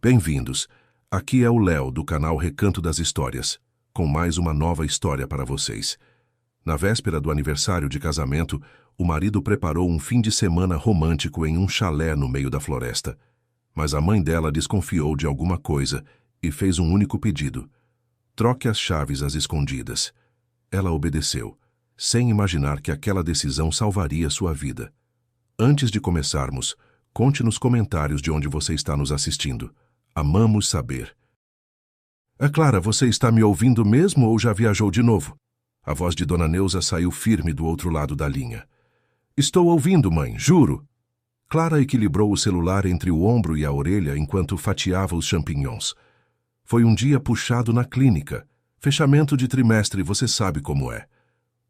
Bem-vindos. Aqui é o Léo, do canal Recanto das Histórias, com mais uma nova história para vocês. Na véspera do aniversário de casamento, o marido preparou um fim de semana romântico em um chalé no meio da floresta. Mas a mãe dela desconfiou de alguma coisa e fez um único pedido: troque as chaves às escondidas. Ela obedeceu, sem imaginar que aquela decisão salvaria sua vida. Antes de começarmos, conte nos comentários de onde você está nos assistindo. Amamos saber. Clara, você está me ouvindo mesmo ou já viajou de novo? A voz de Dona Neuza saiu firme do outro lado da linha. Estou ouvindo, mãe, juro. Clara equilibrou o celular entre o ombro e a orelha enquanto fatiava os champignons. Foi um dia puxado na clínica. Fechamento de trimestre, você sabe como é.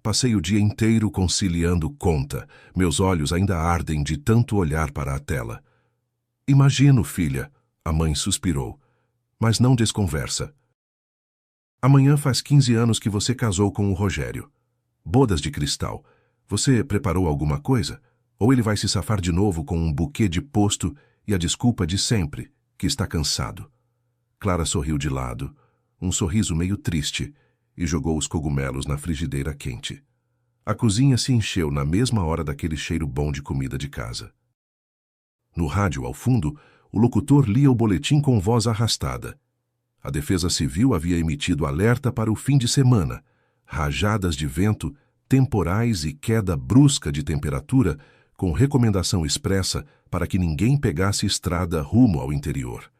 Passei o dia inteiro conciliando conta. Meus olhos ainda ardem de tanto olhar para a tela. Imagino, filha, a mãe suspirou. Mas não desconversa. Amanhã faz 15 anos que você casou com o Rogério. Bodas de cristal. Você preparou alguma coisa? Ou ele vai se safar de novo com um buquê de posto e a desculpa de sempre, que está cansado? Clara sorriu de lado, um sorriso meio triste, e jogou os cogumelos na frigideira quente. A cozinha se encheu na mesma hora daquele cheiro bom de comida de casa. No rádio, ao fundo, o locutor lia o boletim com voz arrastada. A Defesa Civil havia emitido alerta para o fim de semana. Rajadas de vento, temporais e queda brusca de temperatura, com recomendação expressa para que ninguém pegasse estrada rumo ao interior.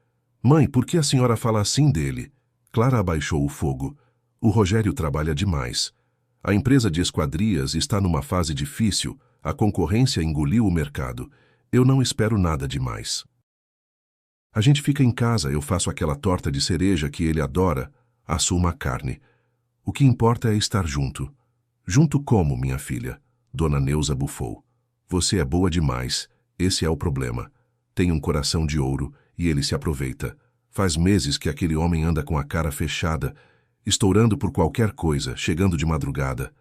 Mãe, por que a senhora fala assim dele? Clara abaixou o fogo. O Rogério trabalha demais. A empresa de esquadrias está numa fase difícil, a concorrência engoliu o mercado. Eu não espero nada demais. A gente fica em casa, eu faço aquela torta de cereja que ele adora, asso uma carne. O que importa é estar junto. Junto como, minha filha? Dona Neuza bufou. Você é boa demais, esse é o problema. Tem um coração de ouro e ele se aproveita. Faz meses que aquele homem anda com a cara fechada, estourando por qualquer coisa, chegando de madrugada.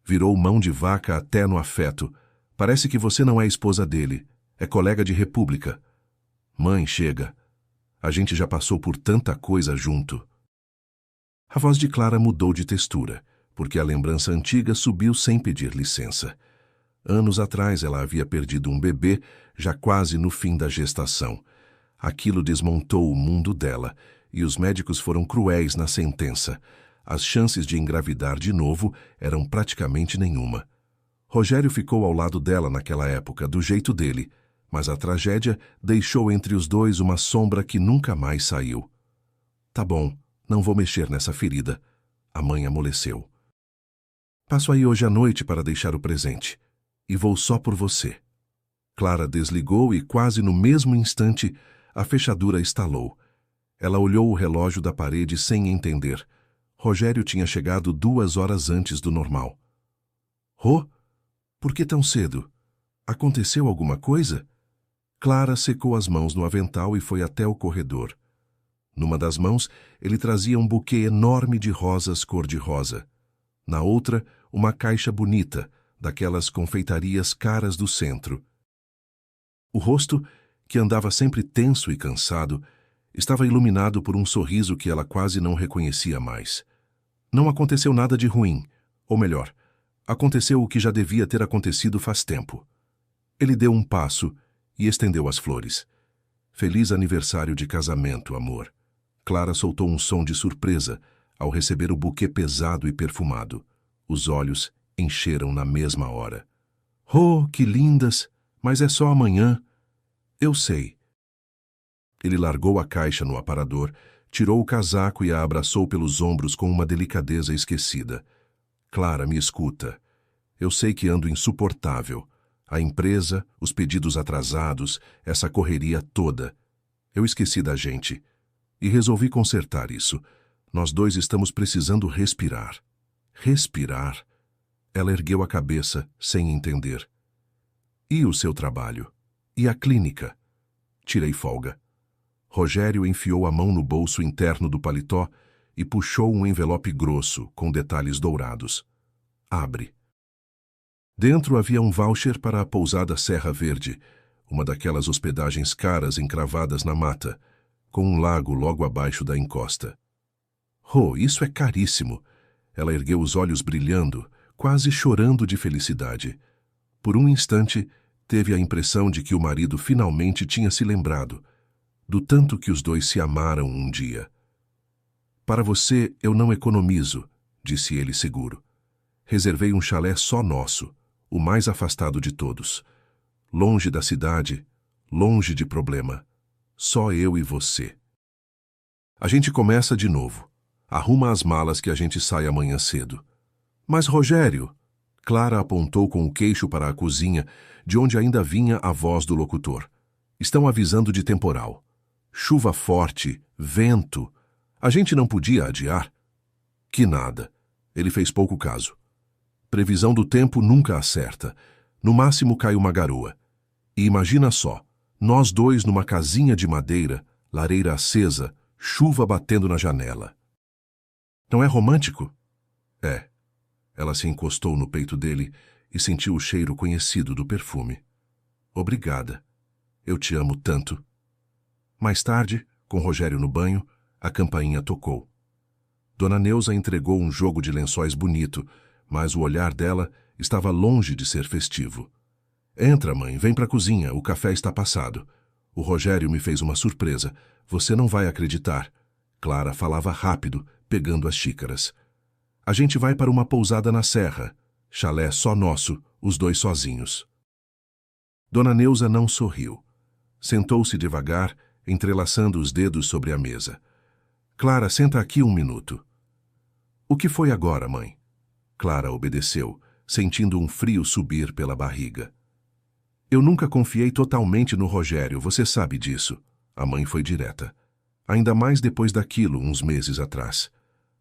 Virou mão de vaca até no afeto. Parece que você não é esposa dele, é colega de república. Mãe, chega. A gente já passou por tanta coisa junto. A voz de Clara mudou de textura, porque a lembrança antiga subiu sem pedir licença. Anos atrás ela havia perdido um bebê, já quase no fim da gestação. Aquilo desmontou o mundo dela, e os médicos foram cruéis na sentença. As chances de engravidar de novo eram praticamente nenhuma. Rogério ficou ao lado dela naquela época, do jeito dele, mas a tragédia deixou entre os dois uma sombra que nunca mais saiu. Tá bom, não vou mexer nessa ferida. A mãe amoleceu. Passo aí hoje à noite para deixar o presente. E vou só por você. Clara desligou e quase no mesmo instante a fechadura estalou. Ela olhou o relógio da parede sem entender. Rogério tinha chegado 2 horas antes do normal. Rô, por que tão cedo? Aconteceu alguma coisa? Clara secou as mãos no avental e foi até o corredor. Numa das mãos, ele trazia um buquê enorme de rosas cor-de-rosa. Na outra, uma caixa bonita, daquelas confeitarias caras do centro. O rosto, que andava sempre tenso e cansado, estava iluminado por um sorriso que ela quase não reconhecia mais. Não aconteceu nada de ruim, ou melhor, aconteceu o que já devia ter acontecido faz tempo. Ele deu um passo e estendeu as flores. Feliz aniversário de casamento, amor. Clara soltou um som de surpresa ao receber o buquê pesado e perfumado. Os olhos encheram na mesma hora. Oh, que lindas! Mas é só amanhã. Eu sei. Ele largou a caixa no aparador, tirou o casaco e a abraçou pelos ombros com uma delicadeza esquecida. Clara, me escuta. Eu sei que ando insuportável. A empresa, os pedidos atrasados, essa correria toda. Eu esqueci da gente. E resolvi consertar isso. Nós dois estamos precisando respirar. Respirar? Ela ergueu a cabeça, sem entender. E o seu trabalho? E a clínica? Tirei folga. Rogério enfiou a mão no bolso interno do paletó e puxou um envelope grosso, com detalhes dourados. Abre. Dentro havia um voucher para a pousada Serra Verde, uma daquelas hospedagens caras encravadas na mata, com um lago logo abaixo da encosta. Oh, isso é caríssimo! Ela ergueu os olhos brilhando, quase chorando de felicidade. Por um instante, teve a impressão de que o marido finalmente tinha se lembrado, do tanto que os dois se amaram um dia. Para você, eu não economizo, disse ele seguro. Reservei um chalé só nosso, o mais afastado de todos. Longe da cidade, longe de problema. Só eu e você. A gente começa de novo. Arruma as malas que a gente sai amanhã cedo. Mas, Rogério... Clara apontou com o queixo para a cozinha, de onde ainda vinha a voz do locutor. Estão avisando de temporal. Chuva forte, vento. A gente não podia adiar? Que nada. Ele fez pouco caso. Previsão do tempo nunca acerta. No máximo cai uma garoa. E imagina só, nós dois numa casinha de madeira, lareira acesa, chuva batendo na janela. Não é romântico? É. Ela se encostou no peito dele e sentiu o cheiro conhecido do perfume. Obrigada. Eu te amo tanto. Mais tarde, com Rogério no banho, a campainha tocou. Dona Neuza entregou um jogo de lençóis bonito, mas o olhar dela estava longe de ser festivo. Entra, mãe, vem para a cozinha, o café está passado. O Rogério me fez uma surpresa. Você não vai acreditar. Clara falava rápido, pegando as xícaras. A gente vai para uma pousada na serra. Chalé só nosso, os dois sozinhos. Dona Neuza não sorriu. Sentou-se devagar, entrelaçando os dedos sobre a mesa. Clara, senta aqui um minuto. O que foi agora, mãe? Clara obedeceu, sentindo um frio subir pela barriga. Eu nunca confiei totalmente no Rogério, você sabe disso. A mãe foi direta. Ainda mais depois daquilo, uns meses atrás.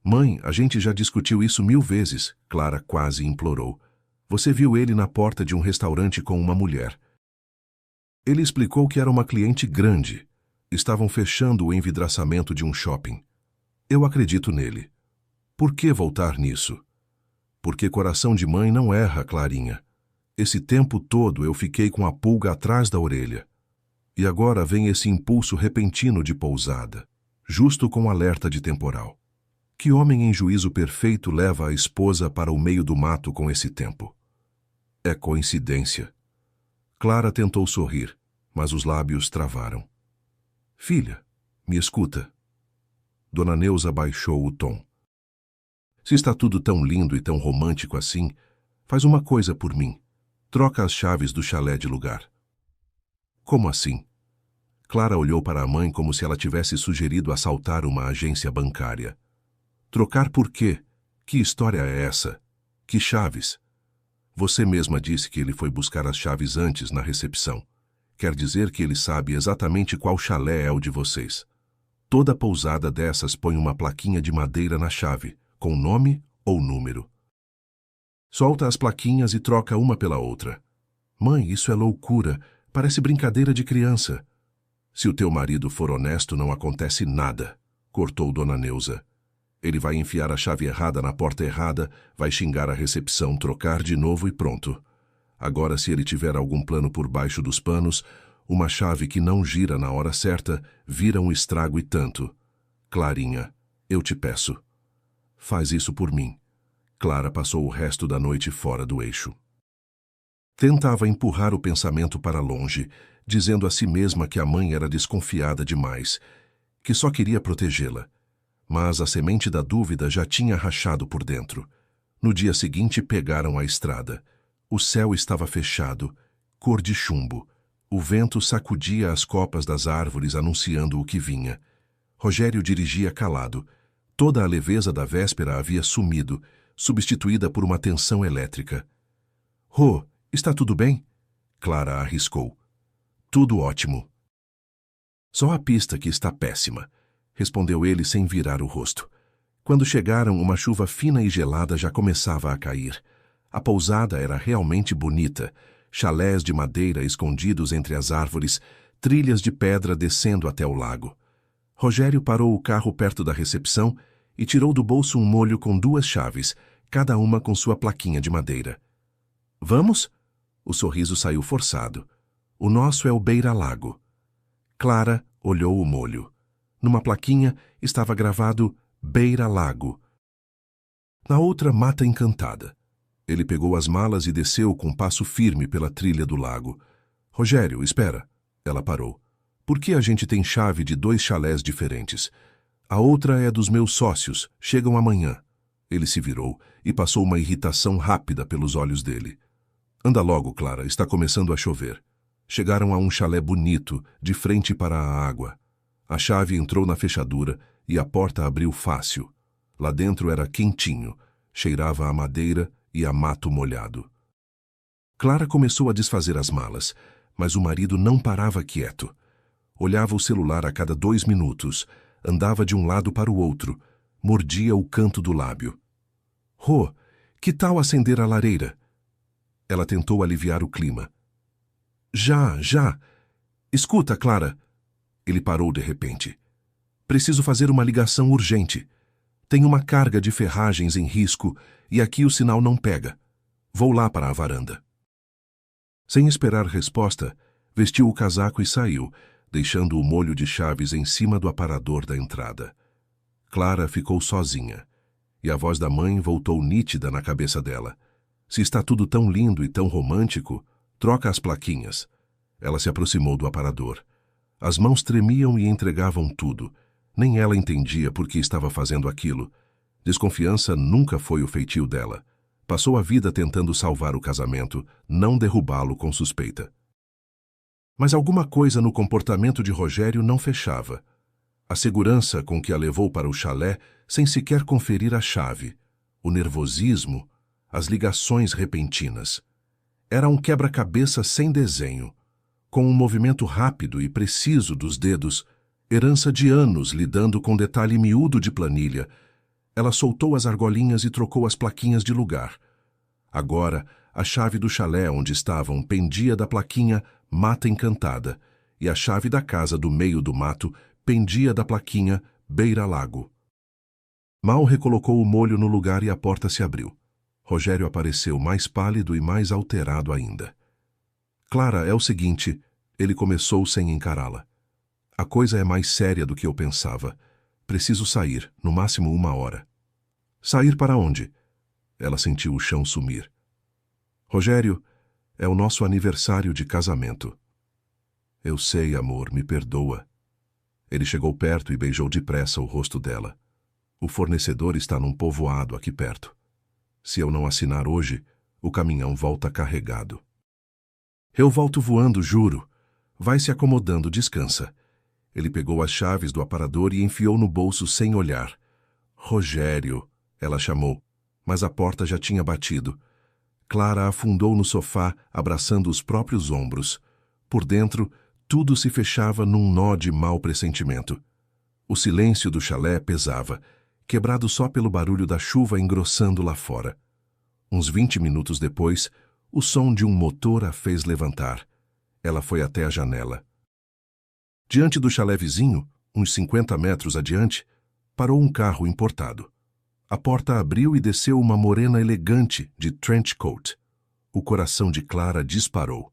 Mãe, a gente já discutiu isso 1000 vezes, Clara quase implorou. Você viu ele na porta de um restaurante com uma mulher. Ele explicou que era uma cliente grande. Estavam fechando o envidraçamento de um shopping. Eu acredito nele. Por que voltar nisso? Porque coração de mãe não erra, Clarinha. Esse tempo todo eu fiquei com a pulga atrás da orelha. E agora vem esse impulso repentino de pousada, justo com alerta de temporal. Que homem em juízo perfeito leva a esposa para o meio do mato com esse tempo? É coincidência. Clara tentou sorrir, mas os lábios travaram. Filha, me escuta. Dona Neuza baixou o tom. Se está tudo tão lindo e tão romântico assim, faz uma coisa por mim. Troca as chaves do chalé de lugar. Como assim? Clara olhou para a mãe como se ela tivesse sugerido assaltar uma agência bancária. Trocar por quê? Que história é essa? Que chaves? Você mesma disse que ele foi buscar as chaves antes na recepção. Quer dizer que ele sabe exatamente qual chalé é o de vocês. Toda pousada dessas põe uma plaquinha de madeira na chave, com nome ou número. Solta as plaquinhas e troca uma pela outra. Mãe, isso é loucura. Parece brincadeira de criança. Se o teu marido for honesto, não acontece nada, cortou Dona Neuza. Ele vai enfiar a chave errada na porta errada, vai xingar a recepção, trocar de novo e pronto. Agora, se ele tiver algum plano por baixo dos panos, uma chave que não gira na hora certa, vira um estrago e tanto. Clarinha, eu te peço. Faz isso por mim. Clara passou o resto da noite fora do eixo. Tentava empurrar o pensamento para longe, dizendo a si mesma que a mãe era desconfiada demais, que só queria protegê-la. Mas a semente da dúvida já tinha rachado por dentro. No dia seguinte pegaram a estrada. O céu estava fechado, cor de chumbo. O vento sacudia as copas das árvores anunciando o que vinha. Rogério dirigia calado. Toda a leveza da véspera havia sumido, substituída por uma tensão elétrica. Rô, está tudo bem? Clara arriscou. Tudo ótimo. Só a pista que está péssima, respondeu ele sem virar o rosto. Quando chegaram, uma chuva fina e gelada já começava a cair. A pousada era realmente bonita. Chalés de madeira escondidos entre as árvores, trilhas de pedra descendo até o lago. Rogério parou o carro perto da recepção e tirou do bolso um molho com 2 chaves, cada uma com sua plaquinha de madeira. Vamos? O sorriso saiu forçado. O nosso é o Beira-Lago. Clara olhou o molho. Numa plaquinha estava gravado Beira Lago. Na outra, Mata Encantada. Ele pegou as malas e desceu com passo firme pela trilha do lago. Rogério, espera. Ela parou. Por que a gente tem chave de 2 chalés diferentes? A outra é dos meus sócios. Chegam amanhã. Ele se virou e passou uma irritação rápida pelos olhos dele. Anda logo, Clara. Está começando a chover. Chegaram a um chalé bonito, de frente para a água. A chave entrou na fechadura e a porta abriu fácil. Lá dentro era quentinho, cheirava a madeira e a mato molhado. Clara começou a desfazer as malas, mas o marido não parava quieto. Olhava o celular a cada 2 minutos, andava de um lado para o outro, mordia o canto do lábio. Rô, que tal acender a lareira? Ela tentou aliviar o clima. Já. Escuta, Clara. Ele parou de repente. Preciso fazer uma ligação urgente. Tem uma carga de ferragens em risco e aqui o sinal não pega. Vou lá para a varanda. Sem esperar resposta, vestiu o casaco e saiu, deixando o molho de chaves em cima do aparador da entrada. Clara ficou sozinha, e a voz da mãe voltou nítida na cabeça dela. Se está tudo tão lindo e tão romântico, troca as plaquinhas. Ela se aproximou do aparador. As mãos tremiam e entregavam tudo. Nem ela entendia por que estava fazendo aquilo. Desconfiança nunca foi o feitio dela. Passou a vida tentando salvar o casamento, não derrubá-lo com suspeita. Mas alguma coisa no comportamento de Rogério não fechava. A segurança com que a levou para o chalé sem sequer conferir a chave, o nervosismo, as ligações repentinas. Era um quebra-cabeça sem desenho, com um movimento rápido e preciso dos dedos, herança de anos lidando com detalhe miúdo de planilha. Ela soltou as argolinhas e trocou as plaquinhas de lugar. Agora, a chave do chalé onde estavam pendia da plaquinha Mata Encantada e a chave da casa do meio do mato pendia da plaquinha Beira Lago. Mal recolocou o molho no lugar e a porta se abriu. Rogério apareceu mais pálido e mais alterado ainda. Clara, é o seguinte, ele começou sem encará-la. A coisa é mais séria do que eu pensava. Preciso sair, no máximo 1 hora. Sair para onde? Ela sentiu o chão sumir. Rogério, é o nosso aniversário de casamento. Eu sei, amor, me perdoa. Ele chegou perto e beijou depressa o rosto dela. O fornecedor está num povoado aqui perto. Se eu não assinar hoje, o caminhão volta carregado. Eu volto voando, juro. Vai se acomodando, descansa. Ele pegou as chaves do aparador e enfiou no bolso sem olhar. Rogério, ela chamou, mas a porta já tinha batido. Clara afundou no sofá, abraçando os próprios ombros. Por dentro, tudo se fechava num nó de mau pressentimento. O silêncio do chalé pesava, quebrado só pelo barulho da chuva engrossando lá fora. Uns 20 minutos depois, o som de um motor a fez levantar. Ela foi até a janela. Diante do chalé vizinho, uns 50 metros adiante, parou um carro importado. A porta abriu e desceu uma morena elegante de trench coat. O coração de Clara disparou.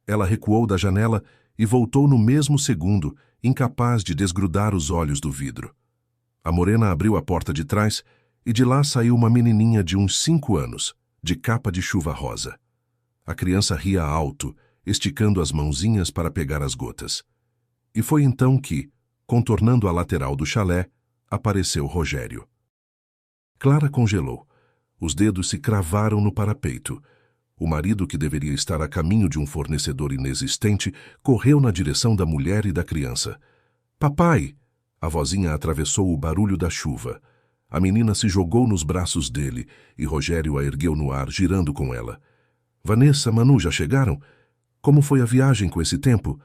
Ela recuou da janela e voltou no mesmo segundo, incapaz de desgrudar os olhos do vidro. A morena abriu a porta de trás e de lá saiu uma menininha de uns 5 anos, de capa de chuva rosa. A criança ria alto, esticando as mãozinhas para pegar as gotas. E foi então que, contornando a lateral do chalé, apareceu Rogério. Clara congelou. Os dedos se cravaram no parapeito. O marido, que deveria estar a caminho de um fornecedor inexistente, correu na direção da mulher e da criança. Papai! A vozinha atravessou o barulho da chuva. A menina se jogou nos braços dele e Rogério a ergueu no ar, girando com ela. Vanessa, Manu, já chegaram? Como foi a viagem com esse tempo?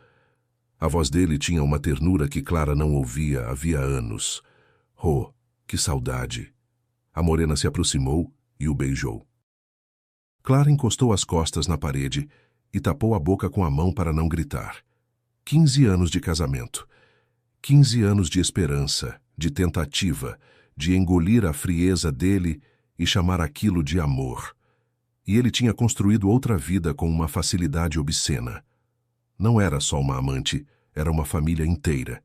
A voz dele tinha uma ternura que Clara não ouvia havia anos. Oh, que saudade! A morena se aproximou e o beijou. Clara encostou as costas na parede e tapou a boca com a mão para não gritar. 15 anos de casamento. 15 anos de esperança, de tentativa, de engolir a frieza dele e chamar aquilo de amor. E ele tinha construído outra vida com uma facilidade obscena. Não era só uma amante, era uma família inteira.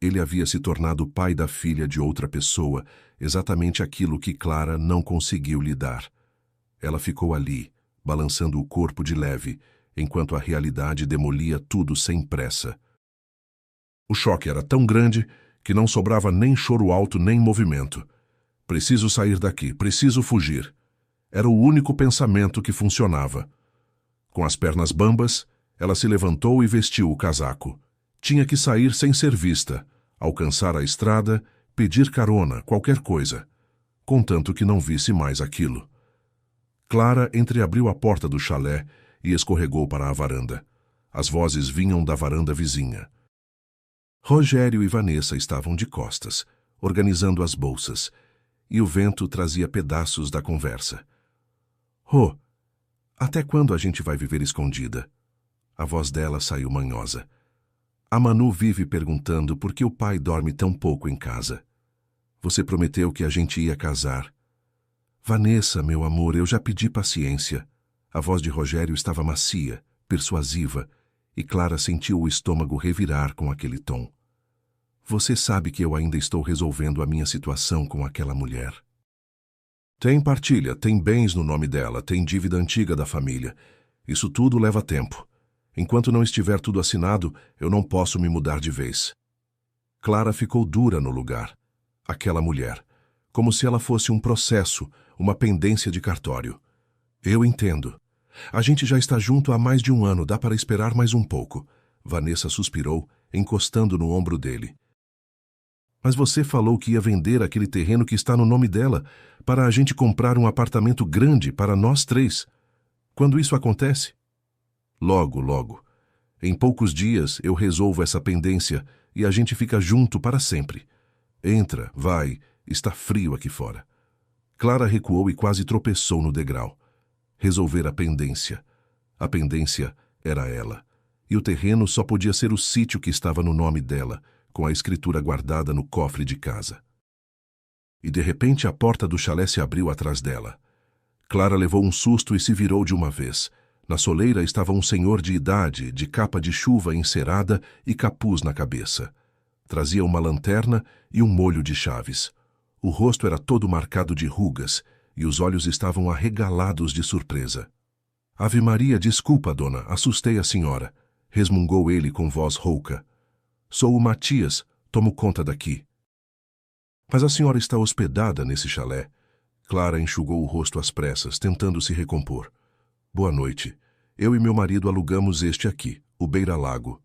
Ele havia se tornado o pai da filha de outra pessoa, exatamente aquilo que Clara não conseguiu lhe dar. Ela ficou ali, balançando o corpo de leve, enquanto a realidade demolia tudo sem pressa. O choque era tão grande que não sobrava nem choro alto nem movimento. Preciso sair daqui, preciso fugir. Era o único pensamento que funcionava. Com as pernas bambas, ela se levantou e vestiu o casaco. Tinha que sair sem ser vista, alcançar a estrada, pedir carona, qualquer coisa, contanto que não visse mais aquilo. Clara entreabriu a porta do chalé e escorregou para a varanda. As vozes vinham da varanda vizinha. Rogério e Vanessa estavam de costas, organizando as bolsas, e o vento trazia pedaços da conversa. Rô, até quando a gente vai viver escondida? A voz dela saiu manhosa. A Manu vive perguntando por que o pai dorme tão pouco em casa. Você prometeu que a gente ia casar. Vanessa, meu amor, eu já pedi paciência. A voz de Rogério estava macia, persuasiva, e Clara sentiu o estômago revirar com aquele tom. Você sabe que eu ainda estou resolvendo a minha situação com aquela mulher. Tem partilha, tem bens no nome dela, tem dívida antiga da família. Isso tudo leva tempo. Enquanto não estiver tudo assinado, eu não posso me mudar de vez. Clara ficou dura no lugar. Aquela mulher. Como se ela fosse um processo, uma pendência de cartório. Eu entendo. A gente já está junto há mais de 1 ano, dá para esperar mais um pouco. Vanessa suspirou, encostando no ombro dele. Mas você falou que ia vender aquele terreno que está no nome dela, para a gente comprar um apartamento grande para nós 3. Quando isso acontece? Logo, logo. Em poucos dias eu resolvo essa pendência e a gente fica junto para sempre. Entra, vai, está frio aqui fora. Clara recuou e quase tropeçou no degrau. Resolver a pendência. A pendência era ela. E o terreno só podia ser o sítio que estava no nome dela, com a escritura guardada no cofre de casa. E de repente a porta do chalé se abriu atrás dela. Clara levou um susto e se virou de uma vez. Na soleira estava um senhor de idade, de capa de chuva encerada e capuz na cabeça. Trazia uma lanterna e um molho de chaves. O rosto era todo marcado de rugas e os olhos estavam arregalados de surpresa. Ave Maria, desculpa, dona, assustei a senhora, resmungou ele com voz rouca. Sou o Matias, tomo conta daqui. Mas a senhora está hospedada nesse chalé. Clara enxugou o rosto às pressas, tentando se recompor. Boa noite. Eu e meu marido alugamos este aqui, o Beira-Lago.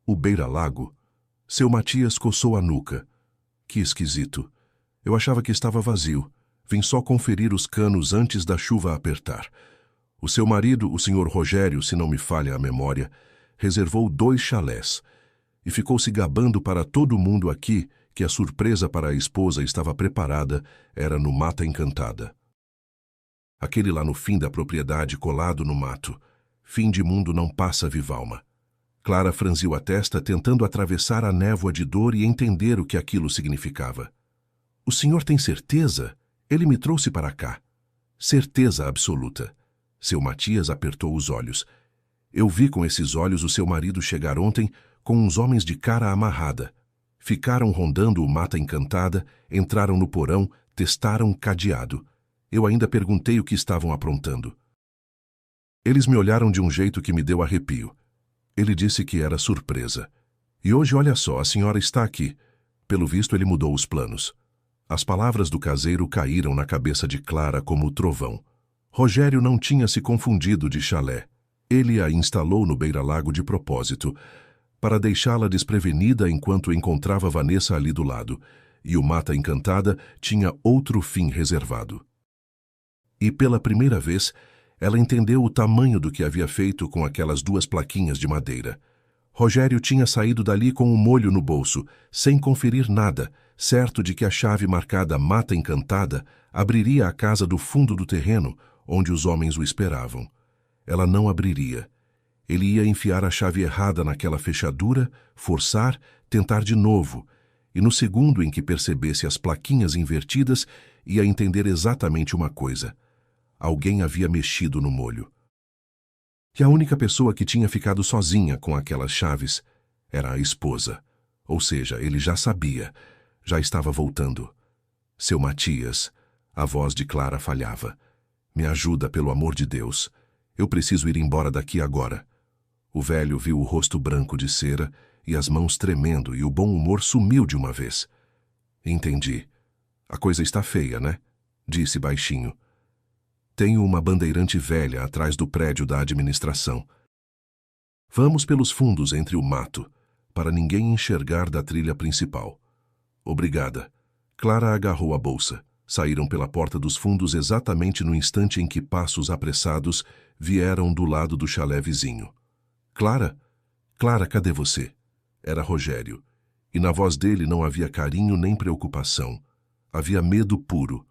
O Beira-Lago? Seu Matias coçou a nuca. Que esquisito. Eu achava que estava vazio. Vim só conferir os canos antes da chuva apertar. O seu marido, o senhor Rogério, se não me falha a memória, reservou 2 chalés e ficou se gabando para todo mundo aqui que a surpresa para a esposa estava preparada, era no Mata Encantada. Aquele lá no fim da propriedade colado no mato. Fim de mundo não passa, Vivalma. Clara franziu a testa tentando atravessar a névoa de dor e entender o que aquilo significava. O senhor tem certeza? Ele me trouxe para cá. Certeza absoluta. Seu Matias apertou os olhos. Eu vi com esses olhos o seu marido chegar ontem com uns homens de cara amarrada. Ficaram rondando o Mata Encantada, entraram no porão, testaram um cadeado. Eu ainda perguntei o que estavam aprontando. Eles me olharam de um jeito que me deu arrepio. Ele disse que era surpresa. E hoje, olha só, a senhora está aqui. Pelo visto, ele mudou os planos. As palavras do caseiro caíram na cabeça de Clara como trovão. Rogério não tinha se confundido de chalé. Ele a instalou no Beira-Lago de propósito, para deixá-la desprevenida enquanto encontrava Vanessa ali do lado, e o Mata Encantada tinha outro fim reservado. E pela primeira vez, ela entendeu o tamanho do que havia feito com aquelas 2 plaquinhas de madeira. Rogério tinha saído dali com um molho no bolso, sem conferir nada, certo de que a chave marcada Mata Encantada abriria a casa do fundo do terreno, onde os homens o esperavam. Ela não abriria. Ele ia enfiar a chave errada naquela fechadura, forçar, tentar de novo, e no segundo em que percebesse as plaquinhas invertidas, ia entender exatamente uma coisa. Alguém havia mexido no molho. E a única pessoa que tinha ficado sozinha com aquelas chaves era a esposa. Ou seja, ele já sabia, já estava voltando. Seu Matias, a voz de Clara falhava. Me ajuda, pelo amor de Deus. Eu preciso ir embora daqui agora. O velho viu o rosto branco de cera e as mãos tremendo e o bom humor sumiu de uma vez. Entendi. A coisa está feia, né? Disse baixinho. Tenho uma bandeirante velha atrás do prédio da administração. Vamos pelos fundos entre o mato, para ninguém enxergar da trilha principal. Obrigada. Clara agarrou a bolsa. Saíram pela porta dos fundos exatamente no instante em que passos apressados vieram do lado do chalé vizinho. Clara? Clara, cadê você? Era Rogério. E na voz dele não havia carinho nem preocupação. Havia medo puro.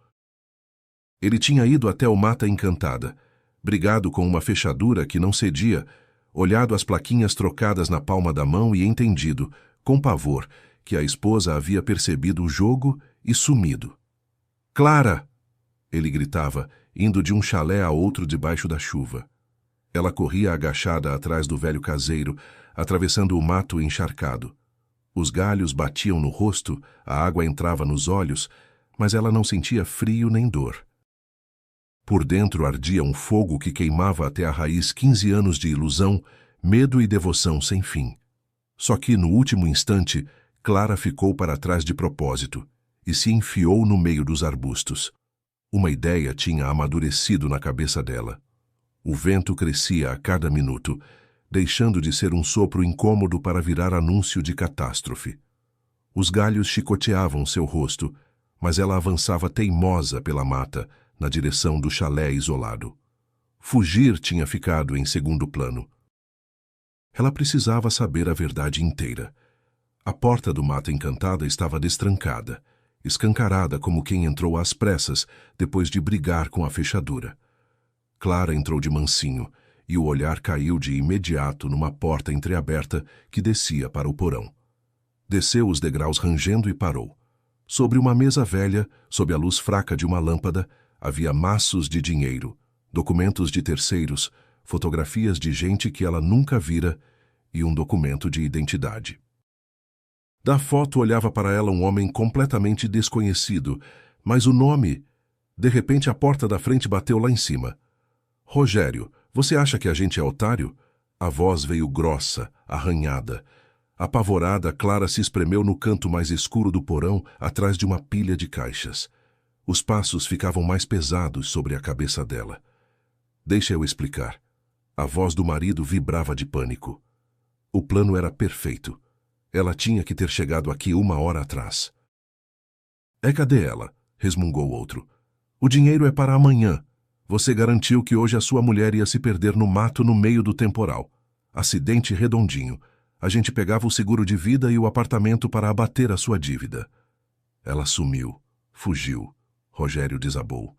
Ele tinha ido até o Mata Encantada, brigado com uma fechadura que não cedia, olhado as plaquinhas trocadas na palma da mão e entendido, com pavor, que a esposa havia percebido o jogo e sumido. Clara! Ele gritava, indo de um chalé a outro debaixo da chuva. Ela corria agachada atrás do velho caseiro, atravessando o mato encharcado. Os galhos batiam no rosto, a água entrava nos olhos, mas ela não sentia frio nem dor. Por dentro ardia um fogo que queimava até a raiz 15 anos de ilusão, medo e devoção sem fim. Só que, no último instante, Clara ficou para trás de propósito e se enfiou no meio dos arbustos. Uma ideia tinha amadurecido na cabeça dela. O vento crescia a cada minuto, deixando de ser um sopro incômodo para virar anúncio de catástrofe. Os galhos chicoteavam seu rosto, mas ela avançava teimosa pela mata, na direção do chalé isolado. Fugir tinha ficado em segundo plano. Ela precisava saber a verdade inteira. A porta do Mata Encantada estava destrancada, escancarada como quem entrou às pressas depois de brigar com a fechadura. Clara entrou de mansinho e o olhar caiu de imediato numa porta entreaberta que descia para o porão. Desceu os degraus rangendo e parou. Sobre uma mesa velha, sob a luz fraca de uma lâmpada, havia maços de dinheiro, documentos de terceiros, fotografias de gente que ela nunca vira e um documento de identidade. Da foto olhava para ela um homem completamente desconhecido, mas o nome... De repente a porta da frente bateu lá em cima. Rogério, você acha que a gente é otário? A voz veio grossa, arranhada. Apavorada, Clara se espremeu no canto mais escuro do porão, atrás de uma pilha de caixas. Os passos ficavam mais pesados sobre a cabeça dela. Deixa eu explicar. A voz do marido vibrava de pânico. O plano era perfeito. Ela tinha que ter chegado aqui 1 hora atrás. Cadê ela? Resmungou outro. O dinheiro é para amanhã. Você garantiu que hoje a sua mulher ia se perder no mato no meio do temporal. Acidente redondinho. A gente pegava o seguro de vida e o apartamento para abater a sua dívida. Ela sumiu. Fugiu. Rogério desabou.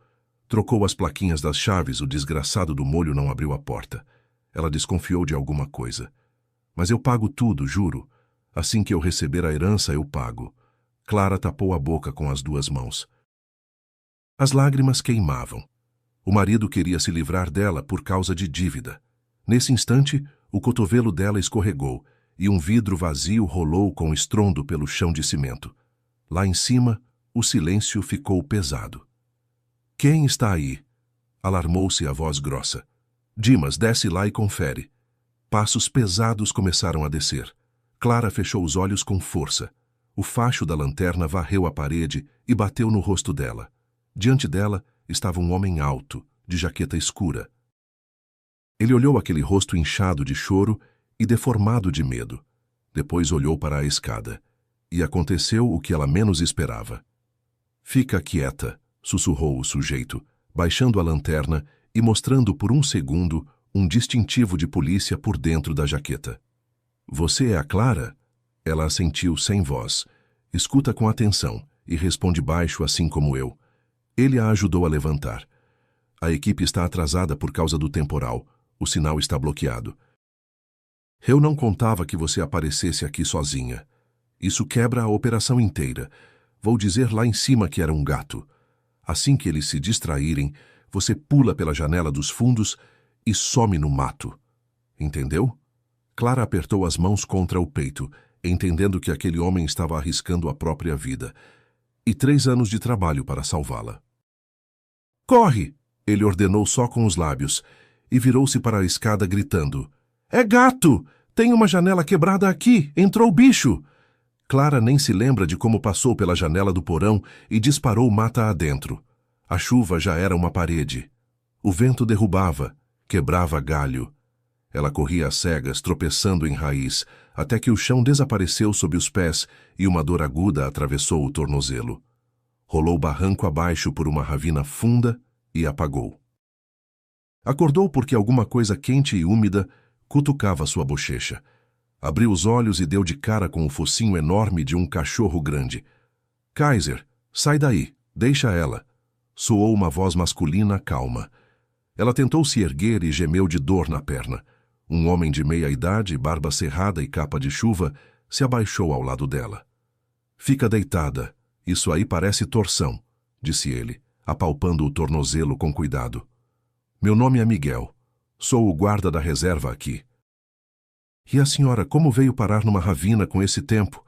Trocou as plaquinhas das chaves, o desgraçado do molho não abriu a porta. Ela desconfiou de alguma coisa. Mas eu pago tudo, juro. Assim que eu receber a herança, eu pago. Clara tapou a boca com as 2 mãos. As lágrimas queimavam. O marido queria se livrar dela por causa de dívida. Nesse instante, o cotovelo dela escorregou e um vidro vazio rolou com estrondo pelo chão de cimento. Lá em cima, o silêncio ficou pesado. Quem está aí? Alarmou-se a voz grossa. Dimas, desce lá e confere. Passos pesados começaram a descer. Clara fechou os olhos com força. O facho da lanterna varreu a parede e bateu no rosto dela. Diante dela estava um homem alto, de jaqueta escura. Ele olhou aquele rosto inchado de choro e deformado de medo. Depois olhou para a escada. E aconteceu o que ela menos esperava. Fica quieta, sussurrou o sujeito, baixando a lanterna e mostrando por um segundo um distintivo de polícia por dentro da jaqueta. Você é a Clara? Ela assentiu sem voz. Escuta com atenção e responde baixo assim como eu. Ele a ajudou a levantar. A equipe está atrasada por causa do temporal. O sinal está bloqueado. Eu não contava que você aparecesse aqui sozinha. Isso quebra a operação inteira. Vou dizer lá em cima que era um gato. Assim que eles se distraírem, você pula pela janela dos fundos e some no mato. Entendeu? Clara apertou as mãos contra o peito. entendendo que aquele homem estava arriscando a própria vida, e 3 anos de trabalho para salvá-la. "Corre!" ele ordenou só com os lábios, e virou-se para a escada gritando: "É gato! Tem uma janela quebrada aqui! Entrou bicho!" Clara nem se lembra de como passou pela janela do porão e disparou mata adentro. A chuva já era uma parede. O vento derrubava, quebrava galho. Ela corria às cegas, tropeçando em raiz, até que o chão desapareceu sob os pés e uma dor aguda atravessou o tornozelo. Rolou barranco abaixo por uma ravina funda e apagou. Acordou porque alguma coisa quente e úmida cutucava sua bochecha. Abriu os olhos e deu de cara com o focinho enorme de um cachorro grande. "Kaiser, sai daí, deixa ela", soou uma voz masculina calma. Ela tentou se erguer e gemeu de dor na perna. Um homem de meia idade, barba cerrada e capa de chuva, se abaixou ao lado dela. "Fica deitada, isso aí parece torção", disse ele, apalpando o tornozelo com cuidado. "Meu nome é Miguel. Sou o guarda da reserva aqui." "E a senhora como veio parar numa ravina com esse tempo?"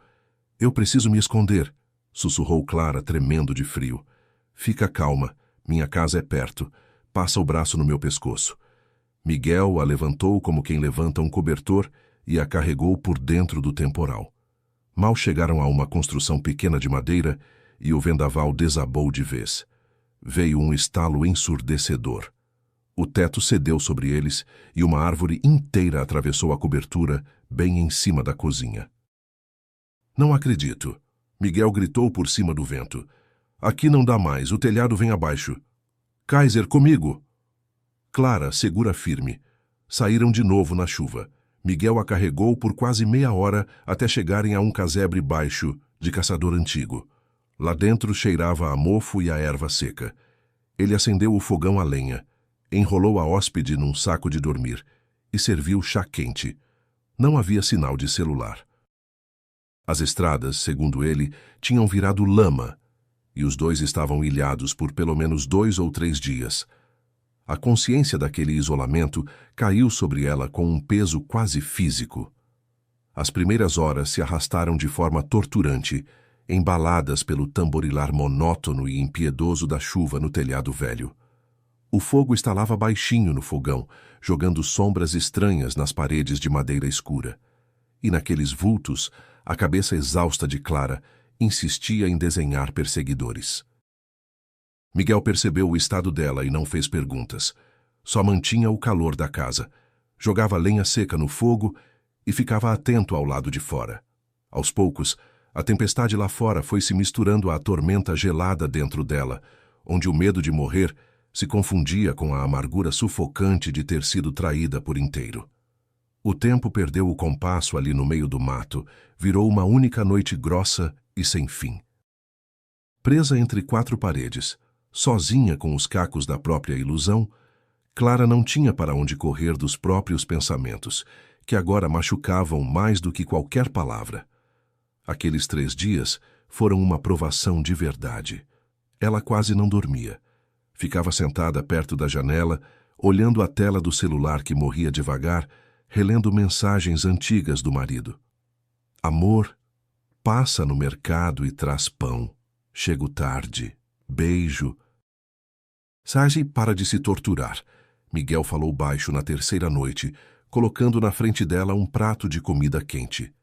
"Eu preciso me esconder", sussurrou Clara, tremendo de frio. "Fica calma, minha casa é perto. Passa o braço no meu pescoço." Miguel a levantou como quem levanta um cobertor e a carregou por dentro do temporal. Mal chegaram a uma construção pequena de madeira e o vendaval desabou de vez. Veio um estalo ensurdecedor. O teto cedeu sobre eles e uma árvore inteira atravessou a cobertura bem em cima da cozinha. "Não acredito", Miguel gritou por cima do vento. "Aqui não dá mais, o telhado vem abaixo." "Kaiser, comigo!" Clara segura firme. Saíram de novo na chuva. Miguel a carregou por quase meia hora até chegarem a um casebre baixo, de caçador antigo. Lá dentro cheirava a mofo e a erva seca. Ele acendeu o fogão a lenha, enrolou a hóspede num saco de dormir e serviu chá quente. Não havia sinal de celular. As estradas, segundo ele, tinham virado lama, e os dois estavam ilhados por pelo menos 2 ou 3 dias. A consciência daquele isolamento caiu sobre ela com um peso quase físico. As primeiras horas se arrastaram de forma torturante, embaladas pelo tamborilar monótono e impiedoso da chuva no telhado velho. O fogo estalava baixinho no fogão, jogando sombras estranhas nas paredes de madeira escura. E naqueles vultos, a cabeça exausta de Clara insistia em desenhar perseguidores. Miguel percebeu o estado dela e não fez perguntas. Só mantinha o calor da casa. Jogava lenha seca no fogo e ficava atento ao lado de fora. Aos poucos, a tempestade lá fora foi se misturando à tormenta gelada dentro dela, onde o medo de morrer se confundia com a amargura sufocante de ter sido traída por inteiro. O tempo perdeu o compasso ali no meio do mato, virou uma única noite grossa e sem fim. Presa entre 4 paredes, sozinha com os cacos da própria ilusão, Clara não tinha para onde correr dos próprios pensamentos, que agora machucavam mais do que qualquer palavra. Aqueles 3 dias foram uma provação de verdade. Ela quase não dormia. Ficava sentada perto da janela, olhando a tela do celular que morria devagar, relendo mensagens antigas do marido. "Amor, passa no mercado e traz pão. Chego tarde. Beijo." "Sarge, para de se torturar", Miguel falou baixo na 3ª noite, colocando na frente dela um prato de comida quente.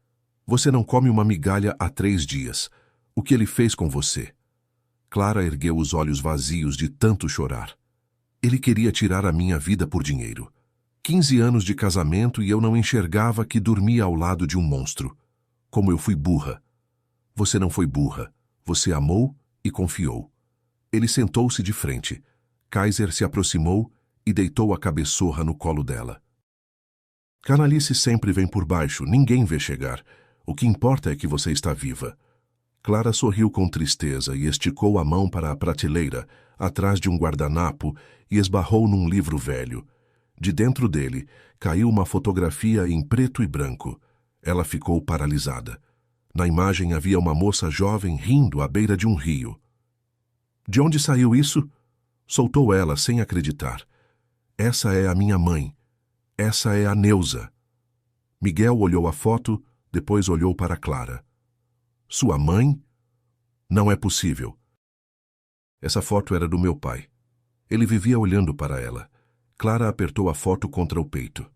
"Você não come uma migalha há 3 dias. O que ele fez com você?" Clara ergueu os olhos vazios de tanto chorar. "Ele queria tirar a minha vida por dinheiro. 15 anos de casamento e eu não enxergava que dormia ao lado de um monstro. Como eu fui burra." "Você não foi burra. Você amou e confiou." Ele sentou-se de frente. Kaiser se aproximou e deitou a cabeçorra no colo dela. "Canalice sempre vem por baixo, ninguém vê chegar. O que importa é que você está viva." Clara sorriu com tristeza e esticou a mão para a prateleira, atrás de um guardanapo, e esbarrou num livro velho. De dentro dele, caiu uma fotografia em preto e branco. Ela ficou paralisada. Na imagem havia uma moça jovem rindo à beira de um rio. "De onde saiu isso?" Soltou ela sem acreditar. "Essa é a minha mãe. Essa é a Neuza." Miguel olhou a foto, Depois olhou para Clara. Sua mãe? Não é possível. Essa foto era do meu pai. Ele vivia olhando para ela. Clara apertou a foto contra o peito.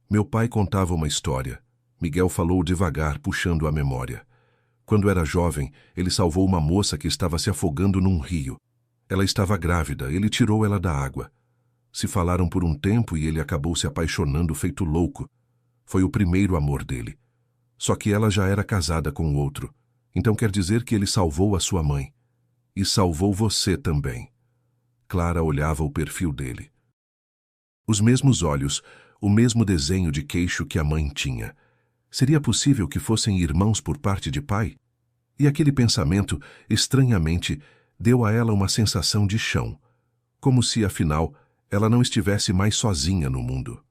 Meu pai contava uma história. Miguel falou devagar, puxando a memória. Quando era jovem, ele salvou uma moça que estava se afogando num rio. Ela estava grávida, ele tirou ela da água. Se falaram por um tempo e ele acabou se apaixonando feito louco. Foi o primeiro amor dele. Só que ela já era casada com o outro. Então quer dizer que ele salvou a sua mãe. E salvou você também. Clara olhava o perfil dele. Os mesmos olhos, o mesmo desenho de queixo que a mãe tinha. Seria possível que fossem irmãos por parte de pai? E aquele pensamento, estranhamente, deu a ela uma sensação de chão, como se, afinal, ela não estivesse mais sozinha no mundo.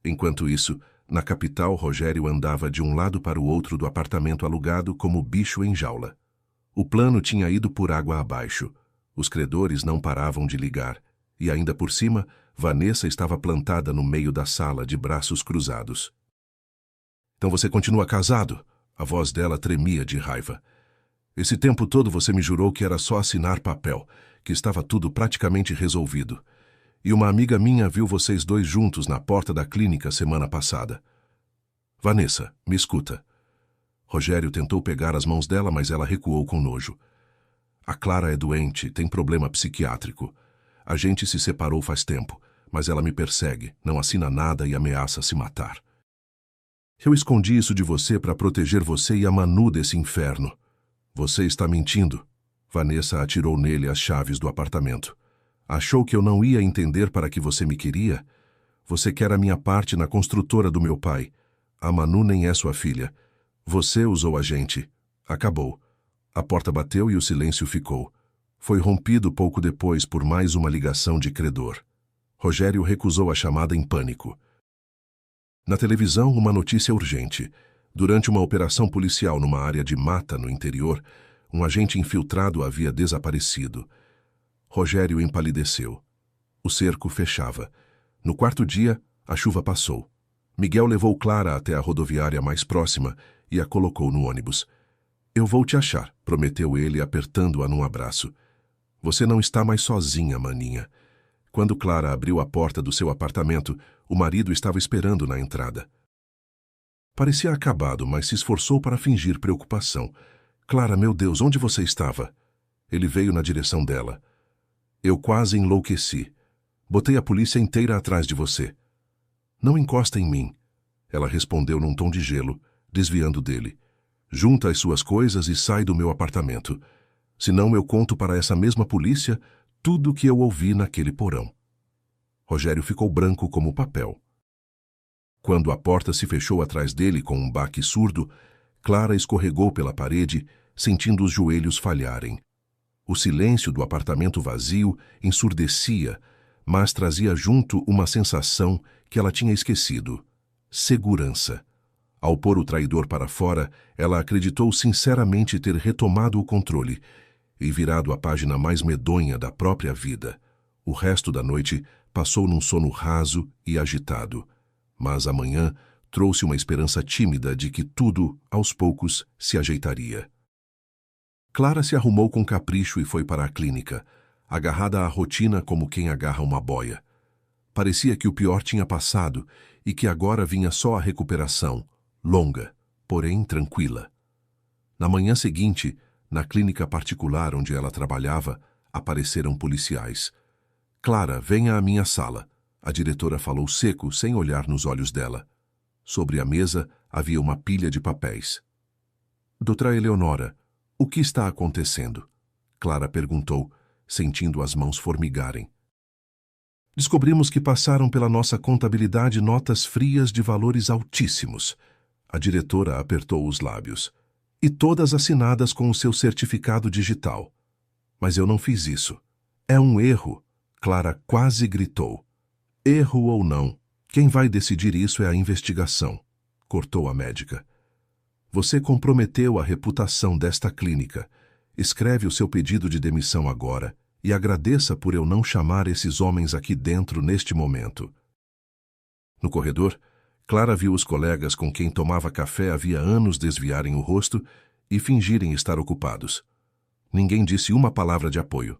Enquanto isso, na capital, Rogério andava de um lado para o outro do apartamento alugado como bicho em jaula. O plano tinha ido por água abaixo. Os credores não paravam de ligar. E ainda por cima, Vanessa estava plantada no meio da sala, de braços cruzados. Então você continua casado? A voz dela tremia de raiva. Esse tempo todo você me jurou que era só assinar papel, que estava tudo praticamente resolvido. E uma amiga minha viu vocês dois juntos na porta da clínica semana passada. Vanessa, me escuta. Rogério tentou pegar as mãos dela, mas ela recuou com nojo. A Clara é doente, tem problema psiquiátrico. A gente se separou faz tempo, mas ela me persegue, não assina nada e ameaça se matar. Eu escondi isso de você para proteger você e a Manu desse inferno. Você está mentindo. Vanessa atirou nele as chaves do apartamento. Achou que eu não ia entender para que você me queria? Você quer a minha parte na construtora do meu pai. A Manu nem é sua filha. Você usou a gente. Acabou. A porta bateu e o silêncio ficou. Foi rompido pouco depois por mais uma ligação de credor. Rogério recusou a chamada em pânico. Na televisão, uma notícia urgente. Durante uma operação policial numa área de mata no interior, um agente infiltrado havia desaparecido. Rogério empalideceu. O cerco fechava. No quarto dia, a chuva passou. Miguel levou Clara até a rodoviária mais próxima e a colocou no ônibus. Eu vou te achar, prometeu ele, apertando-a num abraço. Você não está mais sozinha, maninha. Quando Clara abriu a porta do seu apartamento, o marido estava esperando na entrada. Parecia acabado, mas se esforçou para fingir preocupação. Clara, meu Deus, onde você estava? Ele veio na direção dela. Eu quase enlouqueci. Botei a polícia inteira atrás de você. Não encosta em mim. Ela respondeu num tom de gelo, desviando dele. Junta as suas coisas e sai do meu apartamento. Senão eu conto para essa mesma polícia tudo o que eu ouvi naquele porão. Rogério ficou branco como papel. Quando a porta se fechou atrás dele com um baque surdo, Clara escorregou pela parede, sentindo os joelhos falharem. O silêncio do apartamento vazio ensurdecia, mas trazia junto uma sensação que ela tinha esquecido: segurança. Ao pôr o traidor para fora, ela acreditou sinceramente ter retomado o controle e virado a página mais medonha da própria vida. O resto da noite passou num sono raso e agitado, mas amanhã trouxe uma esperança tímida de que tudo, aos poucos, se ajeitaria. Clara se arrumou com capricho e foi para a clínica, agarrada à rotina como quem agarra uma boia. Parecia que o pior tinha passado e que agora vinha só a recuperação, longa, porém tranquila. Na manhã seguinte, na clínica particular onde ela trabalhava, apareceram policiais. Clara, venha à minha sala. A diretora falou seco, sem olhar nos olhos dela. Sobre a mesa havia uma pilha de papéis. Doutora Eleonora, o que está acontecendo? Clara perguntou, sentindo as mãos formigarem. Descobrimos que passaram pela nossa contabilidade notas frias de valores altíssimos. A diretora apertou os lábios. E todas assinadas com o seu certificado digital. Mas eu não fiz isso. É um erro. Clara quase gritou. Erro ou não, quem vai decidir isso é a investigação, cortou a médica. Você comprometeu a reputação desta clínica. Escreve o seu pedido de demissão agora e agradeça por eu não chamar esses homens aqui dentro neste momento. No corredor, Clara viu os colegas com quem tomava café havia anos desviarem o rosto e fingirem estar ocupados. Ninguém disse uma palavra de apoio.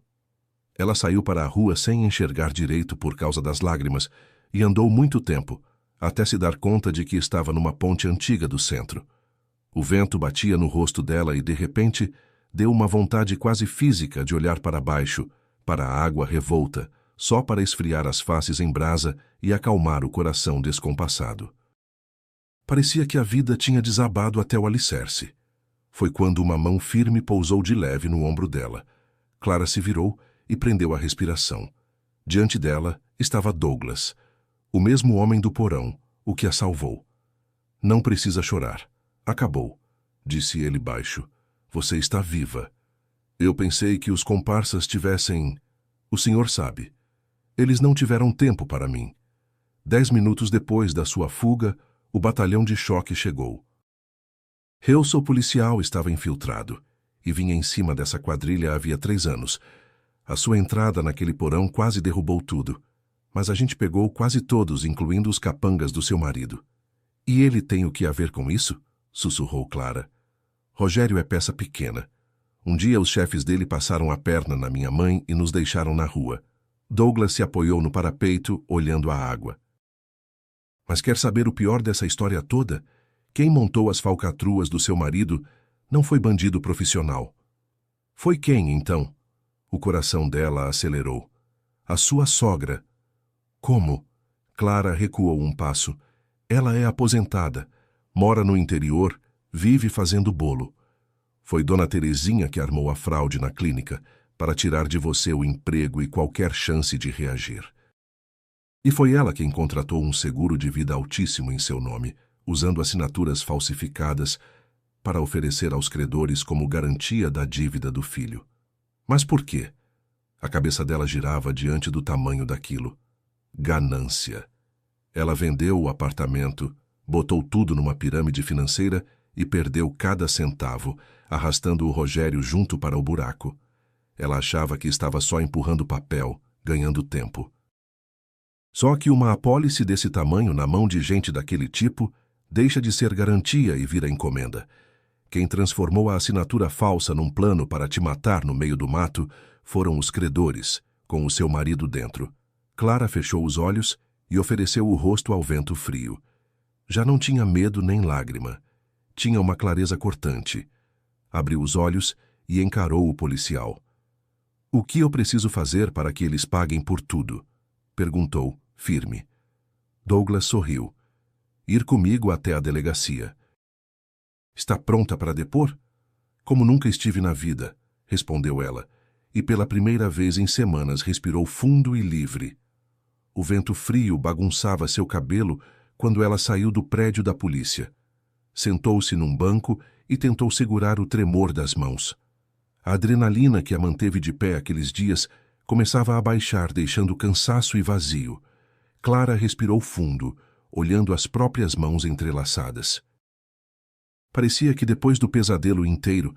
Ela saiu para a rua sem enxergar direito por causa das lágrimas e andou muito tempo, até se dar conta de que estava numa ponte antiga do centro. O vento batia no rosto dela e, de repente, deu uma vontade quase física de olhar para baixo, para a água revolta, só para esfriar as faces em brasa e acalmar o coração descompassado. Parecia que a vida tinha desabado até o alicerce. Foi quando uma mão firme pousou de leve no ombro dela. Clara se virou e prendeu a respiração. Diante dela estava Douglas, o mesmo homem do porão, o que a salvou. Não precisa chorar. Acabou, disse ele baixo. Você está viva. Eu pensei que os comparsas tivessem... O senhor sabe. Eles não tiveram tempo para mim. 10 minutos depois da sua fuga, o batalhão de choque chegou. Helso policial estava infiltrado e vinha em cima dessa quadrilha havia 3 anos. A sua entrada naquele porão quase derrubou tudo, mas a gente pegou quase todos, incluindo os capangas do seu marido. E ele tem o que a ver com isso? Sussurrou Clara. Rogério é peça pequena. Um dia os chefes dele passaram a perna na minha mãe e nos deixaram na rua. Douglas se apoiou no parapeito, olhando a água. Mas quer saber o pior dessa história toda? Quem montou as falcatruas do seu marido não foi bandido profissional. Foi quem, então? O coração dela acelerou. A sua sogra. Como? Clara recuou um passo. Ela é aposentada, mora no interior, vive fazendo bolo. Foi Dona Terezinha que armou a fraude na clínica para tirar de você o emprego e qualquer chance de reagir. E foi ela quem contratou um seguro de vida altíssimo em seu nome, usando assinaturas falsificadas para oferecer aos credores como garantia da dívida do filho. Mas por quê? A cabeça dela girava diante do tamanho daquilo. Ganância. Ela vendeu o apartamento, botou tudo numa pirâmide financeira e perdeu cada centavo, arrastando o Rogério junto para o buraco. Ela achava que estava só empurrando papel, ganhando tempo. Só que uma apólice desse tamanho na mão de gente daquele tipo deixa de ser garantia e vira encomenda. Quem transformou a assinatura falsa num plano para te matar no meio do mato foram os credores, com o seu marido dentro. Clara fechou os olhos e ofereceu o rosto ao vento frio. Já não tinha medo nem lágrima. Tinha uma clareza cortante. Abriu os olhos e encarou o policial. O que eu preciso fazer para que eles paguem por tudo? Perguntou, firme. Douglas sorriu. Ir comigo até a delegacia. Está pronta para depor? Como nunca estive na vida, respondeu ela, e pela primeira vez em semanas respirou fundo e livre. O vento frio bagunçava seu cabelo quando ela saiu do prédio da polícia. Sentou-se num banco e tentou segurar o tremor das mãos. A adrenalina que a manteve de pé aqueles dias começava a baixar, deixando cansaço e vazio. Clara respirou fundo, olhando as próprias mãos entrelaçadas. Parecia que depois do pesadelo inteiro,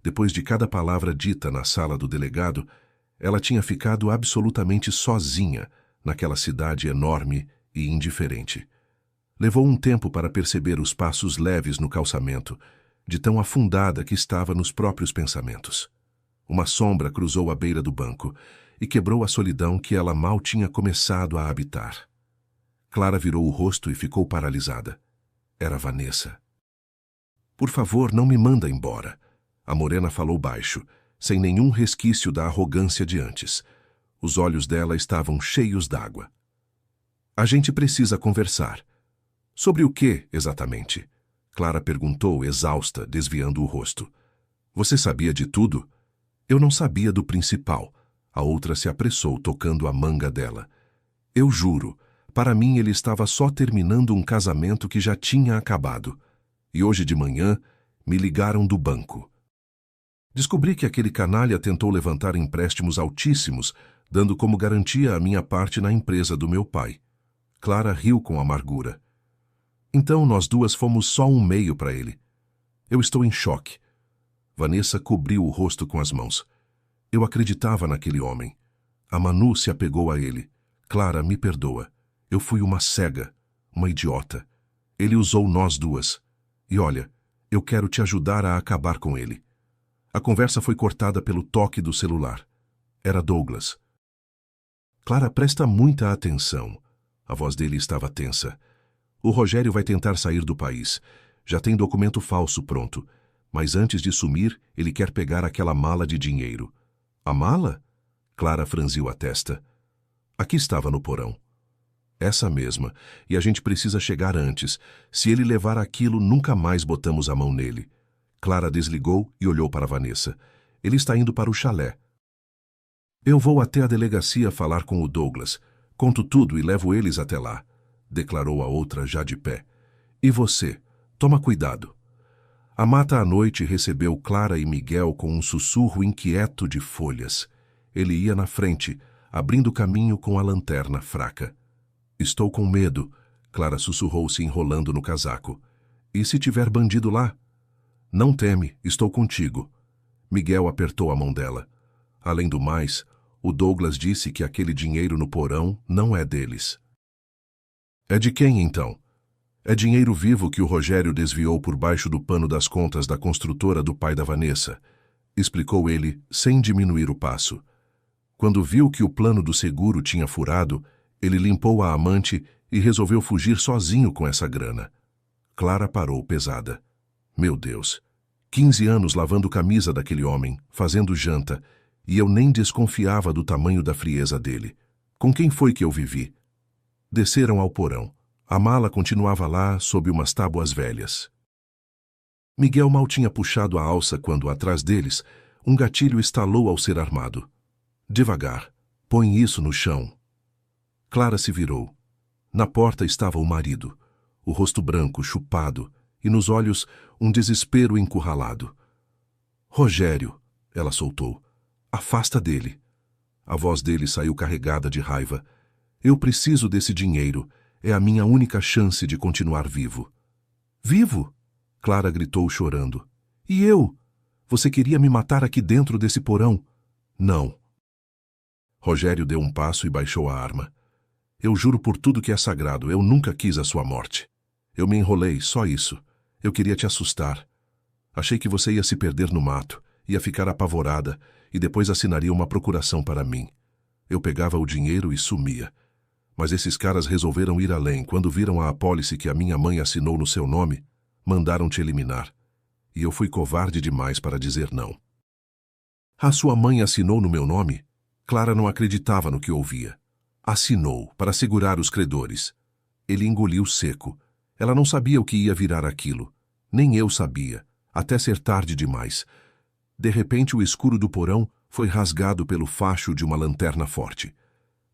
depois de cada palavra dita na sala do delegado, ela tinha ficado absolutamente sozinha naquela cidade enorme e indiferente. Levou um tempo para perceber os passos leves no calçamento, de tão afundada que estava nos próprios pensamentos. Uma sombra cruzou a beira do banco e quebrou a solidão que ela mal tinha começado a habitar. Clara virou o rosto e ficou paralisada. Era Vanessa. Por favor, não me manda embora. A morena falou baixo, sem nenhum resquício da arrogância de antes. Os olhos dela estavam cheios d'água. A gente precisa conversar. Sobre o que, exatamente? Clara perguntou, exausta, desviando o rosto. Você sabia de tudo? Eu não sabia do principal. A outra se apressou, tocando a manga dela. Eu juro, para mim ele estava só terminando um casamento que já tinha acabado. E hoje de manhã me ligaram do banco. Descobri que aquele canalha tentou levantar empréstimos altíssimos, dando como garantia a minha parte na empresa do meu pai. Clara riu com amargura. Então nós duas fomos só um meio para ele. Eu estou em choque. Vanessa cobriu o rosto com as mãos. Eu acreditava naquele homem. A Manu se apegou a ele. Clara, me perdoa. Eu fui uma cega, uma idiota. Ele usou nós duas. E olha, eu quero te ajudar a acabar com ele. A conversa foi cortada pelo toque do celular. Era Douglas. Clara, presta muita atenção. A voz dele estava tensa. O Rogério vai tentar sair do país. Já tem documento falso pronto. Mas antes de sumir, ele quer pegar aquela mala de dinheiro. A mala? Clara franziu a testa. Aqui estava no porão. Essa mesma. E a gente precisa chegar antes. Se ele levar aquilo, nunca mais botamos a mão nele. Clara desligou e olhou para Vanessa. Ele está indo para o chalé. Eu vou até a delegacia falar com o Douglas. Conto tudo e levo eles até lá, declarou a outra já de pé. E você? Toma cuidado. A mata à noite recebeu Clara e Miguel com um sussurro inquieto de folhas. Ele ia na frente, abrindo caminho com a lanterna fraca. Estou com medo, Clara sussurrou se enrolando no casaco. E se tiver bandido lá? Não teme, estou contigo. Miguel apertou a mão dela. Além do mais, o Douglas disse que aquele dinheiro no porão não é deles. É de quem, então? É dinheiro vivo que o Rogério desviou por baixo do pano das contas da construtora do pai da Vanessa, explicou ele, sem diminuir o passo. Quando viu que o plano do seguro tinha furado, ele limpou a amante e resolveu fugir sozinho com essa grana. Clara parou pesada. Meu Deus, 15 anos lavando camisa daquele homem, fazendo janta, e eu nem desconfiava do tamanho da frieza dele. Com quem foi que eu vivi? Desceram ao porão. A mala continuava lá, sob umas tábuas velhas. Miguel mal tinha puxado a alça quando, atrás deles, um gatilho estalou ao ser armado. Devagar, põe isso no chão. Clara se virou. Na porta estava o marido, o rosto branco, chupado, e nos olhos um desespero encurralado. Rogério, ela soltou. Afasta dele. A voz dele saiu carregada de raiva. Eu preciso desse dinheiro. É a minha única chance de continuar vivo. Vivo? Clara gritou chorando. E eu? Você queria me matar aqui dentro desse porão? Não. Rogério deu um passo e baixou a arma. Eu juro por tudo que é sagrado, eu nunca quis a sua morte. Eu me enrolei, só isso. Eu queria te assustar. Achei que você ia se perder no mato, ia ficar apavorada e depois assinaria uma procuração para mim. Eu pegava o dinheiro e sumia. Mas esses caras resolveram ir além. Quando viram a apólice que a minha mãe assinou no seu nome, mandaram te eliminar. E eu fui covarde demais para dizer não. A sua mãe assinou no meu nome? Clara não acreditava no que ouvia. Assinou, para segurar os credores. Ele engoliu seco. Ela não sabia o que ia virar aquilo. Nem eu sabia, até ser tarde demais. De repente, o escuro do porão foi rasgado pelo facho de uma lanterna forte.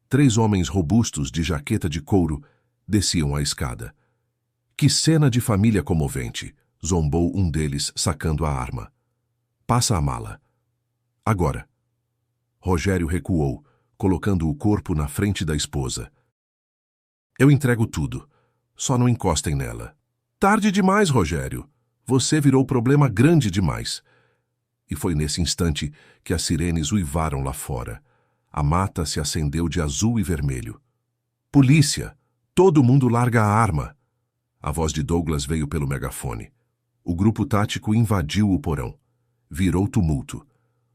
3 homens robustos de jaqueta de couro desciam a escada. Que cena de família comovente, zombou um deles, sacando a arma. Passa a mala. Agora. Rogério recuou, colocando o corpo na frente da esposa. Eu entrego tudo. Só não encostem nela. Tarde demais, Rogério. Você virou problema grande demais. E foi nesse instante que as sirenes uivaram lá fora. A mata se acendeu de azul e vermelho. Polícia! Todo mundo larga a arma! A voz de Douglas veio pelo megafone. O grupo tático invadiu o porão. Virou tumulto.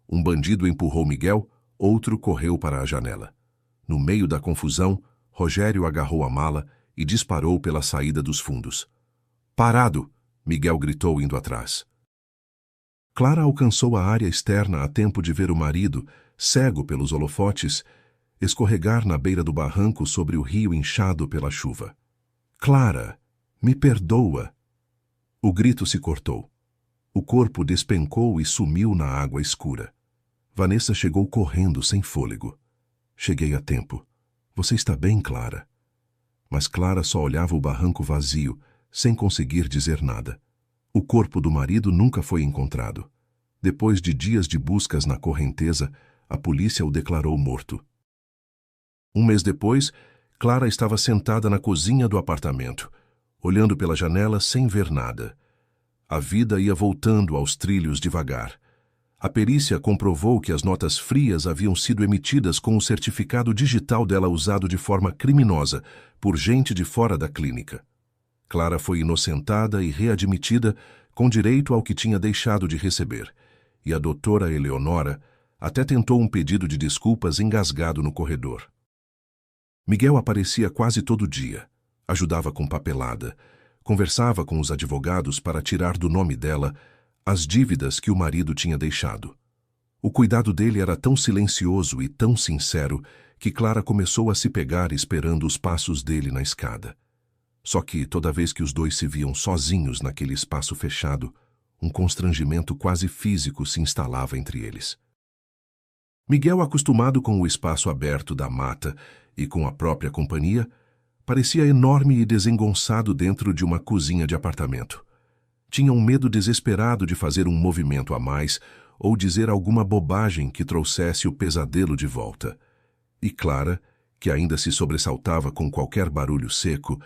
Um bandido empurrou Miguel, outro correu para a janela. No meio da confusão, Rogério agarrou a mala e disparou pela saída dos fundos. Parado! Miguel gritou indo atrás. Clara alcançou a área externa a tempo de ver o marido, cego pelos holofotes, escorregar na beira do barranco sobre o rio inchado pela chuva. Clara, me perdoa! O grito se cortou. O corpo despencou e sumiu na água escura. Vanessa chegou correndo sem fôlego. Cheguei a tempo. Você está bem, Clara? Mas Clara só olhava o barranco vazio, sem conseguir dizer nada. O corpo do marido nunca foi encontrado. Depois de dias de buscas na correnteza, a polícia o declarou morto. Um mês depois, Clara estava sentada na cozinha do apartamento, olhando pela janela sem ver nada. A vida ia voltando aos trilhos devagar. A perícia comprovou que as notas frias haviam sido emitidas com o certificado digital dela usado de forma criminosa por gente de fora da clínica. Clara foi inocentada e readmitida com direito ao que tinha deixado de receber, e a doutora Eleonora até tentou um pedido de desculpas engasgado no corredor. Miguel aparecia quase todo dia, ajudava com papelada, conversava com os advogados para tirar do nome dela as dívidas que o marido tinha deixado. O cuidado dele era tão silencioso e tão sincero que Clara começou a se pegar esperando os passos dele na escada. Só que, toda vez que os dois se viam sozinhos naquele espaço fechado, um constrangimento quase físico se instalava entre eles. Miguel, acostumado com o espaço aberto da mata e com a própria companhia, parecia enorme e desengonçado dentro de uma cozinha de apartamento. Tinha um medo desesperado de fazer um movimento a mais ou dizer alguma bobagem que trouxesse o pesadelo de volta. E Clara, que ainda se sobressaltava com qualquer barulho seco,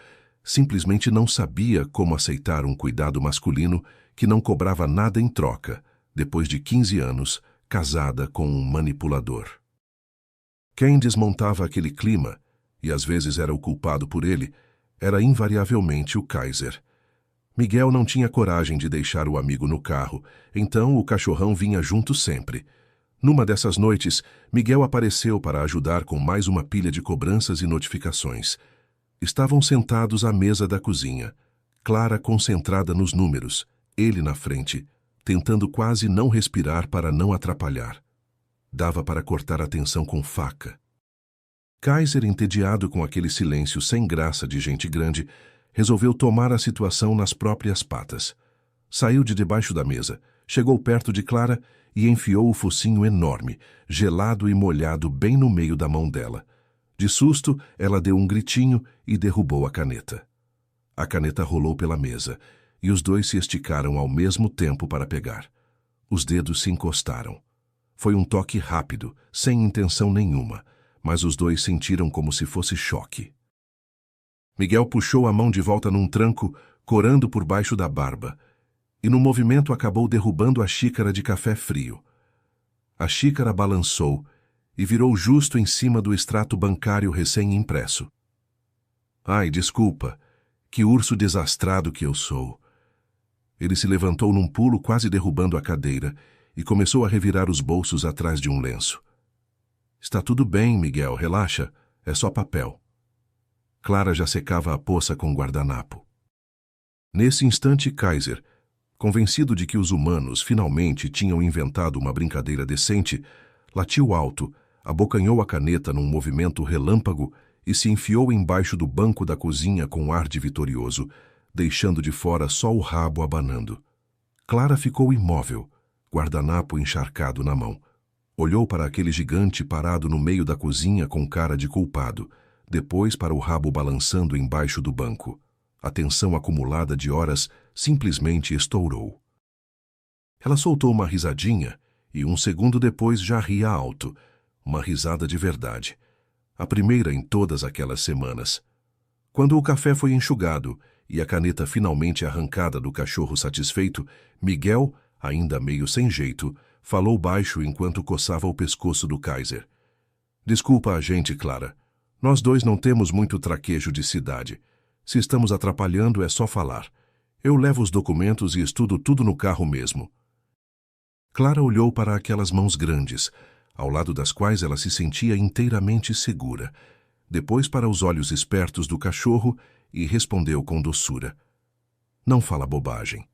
simplesmente não sabia como aceitar um cuidado masculino que não cobrava nada em troca, depois de 15 anos, casada com um manipulador. Quem desmontava aquele clima, e às vezes era o culpado por ele, era invariavelmente o Kaiser. Miguel não tinha coragem de deixar o amigo no carro, então o cachorrão vinha junto sempre. Numa dessas noites, Miguel apareceu para ajudar com mais uma pilha de cobranças e notificações. Estavam sentados à mesa da cozinha, Clara concentrada nos números, ele na frente, tentando quase não respirar para não atrapalhar. Dava para cortar a tensão com faca. Kaiser, entediado com aquele silêncio sem graça de gente grande, resolveu tomar a situação nas próprias patas. Saiu de debaixo da mesa, chegou perto de Clara e enfiou o focinho enorme, gelado e molhado bem no meio da mão dela. De susto, ela deu um gritinho e derrubou a caneta. A caneta rolou pela mesa, e os dois se esticaram ao mesmo tempo para pegar. Os dedos se encostaram. Foi um toque rápido, sem intenção nenhuma, mas os dois sentiram como se fosse choque. Miguel puxou a mão de volta num tranco, corando por baixo da barba, e no movimento acabou derrubando a xícara de café frio. A xícara balançou e virou justo em cima do extrato bancário recém-impresso. Ai, desculpa, que urso desastrado que eu sou. Ele se levantou num pulo, quase derrubando a cadeira, e começou a revirar os bolsos atrás de um lenço. Está tudo bem, Miguel, relaxa, é só papel. Clara já secava a poça com guardanapo. Nesse instante, Kaiser, convencido de que os humanos finalmente tinham inventado uma brincadeira decente, latiu alto, abocanhou a caneta num movimento relâmpago e se enfiou embaixo do banco da cozinha com ar de vitorioso, deixando de fora só o rabo abanando. Clara ficou imóvel, guardanapo encharcado na mão. Olhou para aquele gigante parado no meio da cozinha com cara de culpado, depois para o rabo balançando embaixo do banco. A tensão acumulada de horas simplesmente estourou. Ela soltou uma risadinha e um segundo depois já ria alto, uma risada de verdade. A primeira em todas aquelas semanas. Quando o café foi enxugado e a caneta finalmente arrancada do cachorro satisfeito, Miguel, ainda meio sem jeito, falou baixo enquanto coçava o pescoço do Kaiser. Desculpa a gente, Clara. Nós dois não temos muito traquejo de cidade. Se estamos atrapalhando, é só falar. Eu levo os documentos e estudo tudo no carro mesmo. Clara olhou para aquelas mãos grandes, ao lado das quais ela se sentia inteiramente segura, depois para os olhos espertos do cachorro e respondeu com doçura. Não fala bobagem.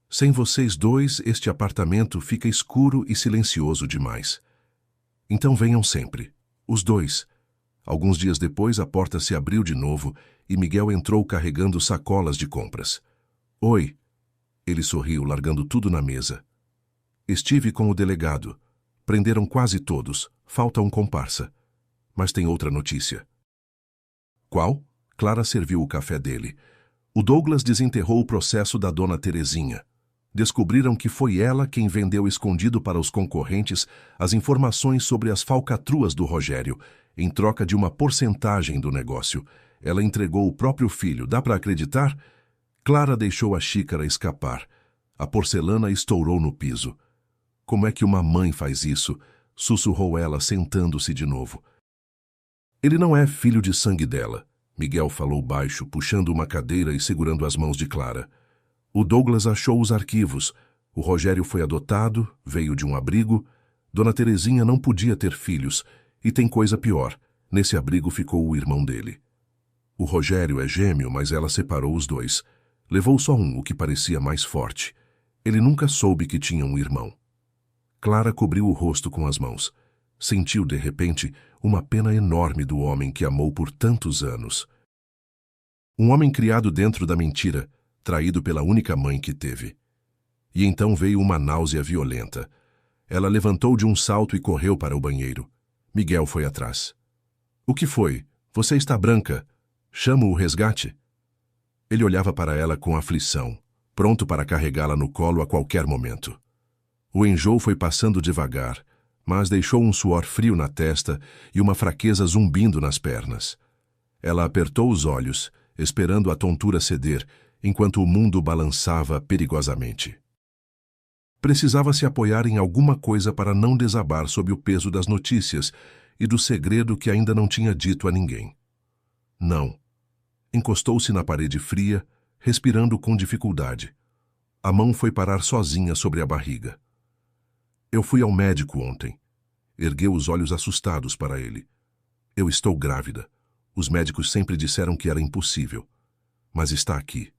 Sem vocês dois, este apartamento fica escuro e silencioso demais. Então venham sempre, os dois. Alguns dias depois, a porta se abriu de novo e Miguel entrou carregando sacolas de compras. Oi. Ele sorriu, largando tudo na mesa. Estive com o delegado. Prenderam quase todos. Falta um comparsa. Mas tem outra notícia. Qual? Clara serviu o café dele. O Douglas desenterrou o processo da dona Terezinha. Descobriram que foi ela quem vendeu escondido para os concorrentes as informações sobre as falcatruas do Rogério, em troca de uma porcentagem do negócio. Ela entregou o próprio filho. Dá para acreditar? Clara deixou a xícara escapar. A porcelana estourou no piso. Como é que uma mãe faz isso? Sussurrou ela, sentando-se de novo. Ele não é filho de sangue dela. Miguel falou baixo, puxando uma cadeira e segurando as mãos de Clara. O Douglas achou os arquivos. O Rogério foi adotado, veio de um abrigo. Dona Terezinha não podia ter filhos. E tem coisa pior. Nesse abrigo ficou o irmão dele. O Rogério é gêmeo, mas ela separou os dois. Levou só um, o que parecia mais forte. Ele nunca soube que tinha um irmão. Clara cobriu o rosto com as mãos. Sentiu, de repente, uma pena enorme do homem que amou por tantos anos. Um homem criado dentro da mentira, traído pela única mãe que teve. E então veio uma náusea violenta. Ela levantou de um salto e correu para o banheiro. Miguel foi atrás. O que foi? Você está branca. Chamo o resgate? Ele olhava para ela com aflição, pronto para carregá-la no colo a qualquer momento. O enjoo foi passando devagar, mas deixou um suor frio na testa e uma fraqueza zumbindo nas pernas. Ela apertou os olhos, esperando a tontura ceder, enquanto o mundo balançava perigosamente. Precisava se apoiar em alguma coisa para não desabar sob o peso das notícias e do segredo que ainda não tinha dito a ninguém. Não. Encostou-se na parede fria, respirando com dificuldade. A mão foi parar sozinha sobre a barriga. Eu fui ao médico ontem. Ergueu os olhos assustados para ele. Eu estou grávida. Os médicos sempre disseram que era impossível. Mas está aqui.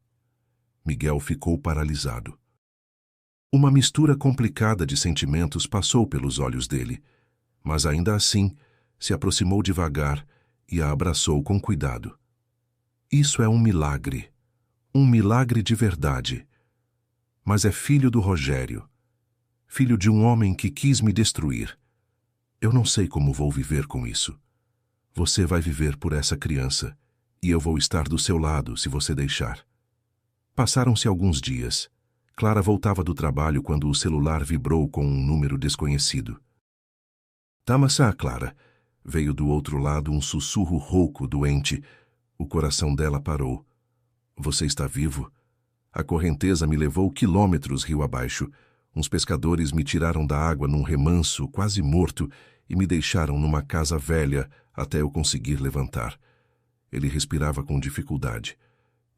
Miguel ficou paralisado. Uma mistura complicada de sentimentos passou pelos olhos dele, mas ainda assim se aproximou devagar e a abraçou com cuidado. Isso é um milagre de verdade. Mas é filho do Rogério, filho de um homem que quis me destruir. Eu não sei como vou viver com isso. Você vai viver por essa criança, e eu vou estar do seu lado se você deixar. Passaram-se alguns dias. Clara voltava do trabalho quando o celular vibrou com um número desconhecido. Tamassá, Clara. Veio do outro lado um sussurro rouco, doente. O coração dela parou. Você está vivo? A correnteza me levou quilômetros rio abaixo. Uns pescadores me tiraram da água num remanso, quase morto, e me deixaram numa casa velha até eu conseguir levantar. Ele respirava com dificuldade.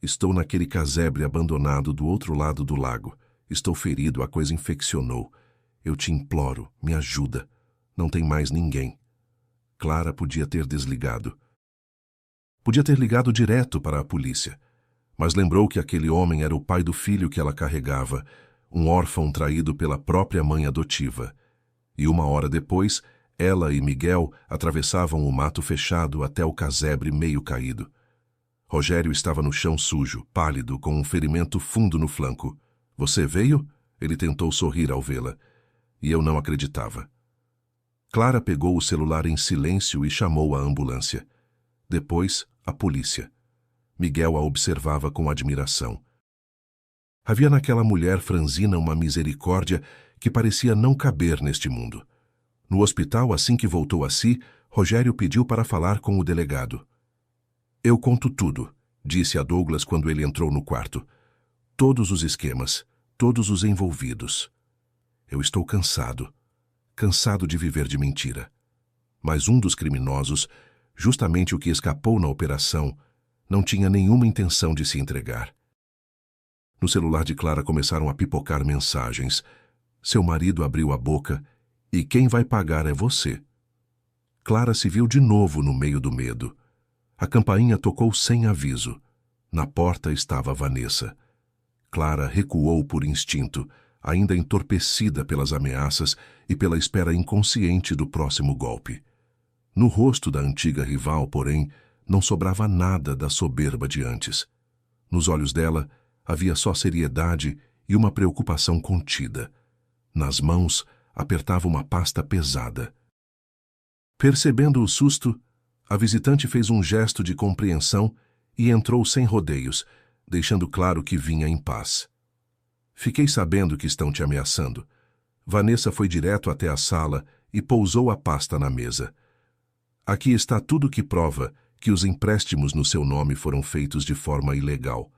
Estou naquele casebre abandonado do outro lado do lago. Estou ferido, a coisa infeccionou. Eu te imploro, me ajuda. Não tem mais ninguém. Clara podia ter desligado. Podia ter ligado direto para a polícia. Mas lembrou que aquele homem era o pai do filho que ela carregava, um órfão traído pela própria mãe adotiva. E 1 hora depois, ela e Miguel atravessavam o mato fechado até o casebre meio caído. Rogério estava no chão sujo, pálido, com um ferimento fundo no flanco. Você veio? Ele tentou sorrir ao vê-la. E eu não acreditava. Clara pegou o celular em silêncio e chamou a ambulância. Depois, a polícia. Miguel a observava com admiração. Havia naquela mulher franzina uma misericórdia que parecia não caber neste mundo. No hospital, assim que voltou a si, Rogério pediu para falar com o delegado. Eu conto tudo, disse a Douglas quando ele entrou no quarto. Todos os esquemas, todos os envolvidos. Eu estou cansado de viver de mentira. Mas um dos criminosos, justamente o que escapou na operação, não tinha nenhuma intenção de se entregar. No celular de Clara começaram a pipocar mensagens. Seu marido abriu a boca e quem vai pagar é você. Clara se viu de novo no meio do medo. A campainha tocou sem aviso. Na porta estava Vanessa. Clara recuou por instinto, ainda entorpecida pelas ameaças e pela espera inconsciente do próximo golpe. No rosto da antiga rival, porém, não sobrava nada da soberba de antes. Nos olhos dela havia só seriedade e uma preocupação contida. Nas mãos apertava uma pasta pesada. Percebendo o susto, a visitante fez um gesto de compreensão e entrou sem rodeios, deixando claro que vinha em paz. Fiquei sabendo que estão te ameaçando. Vanessa foi direto até a sala e pousou a pasta na mesa. Aqui está tudo que prova que os empréstimos no seu nome foram feitos de forma ilegal.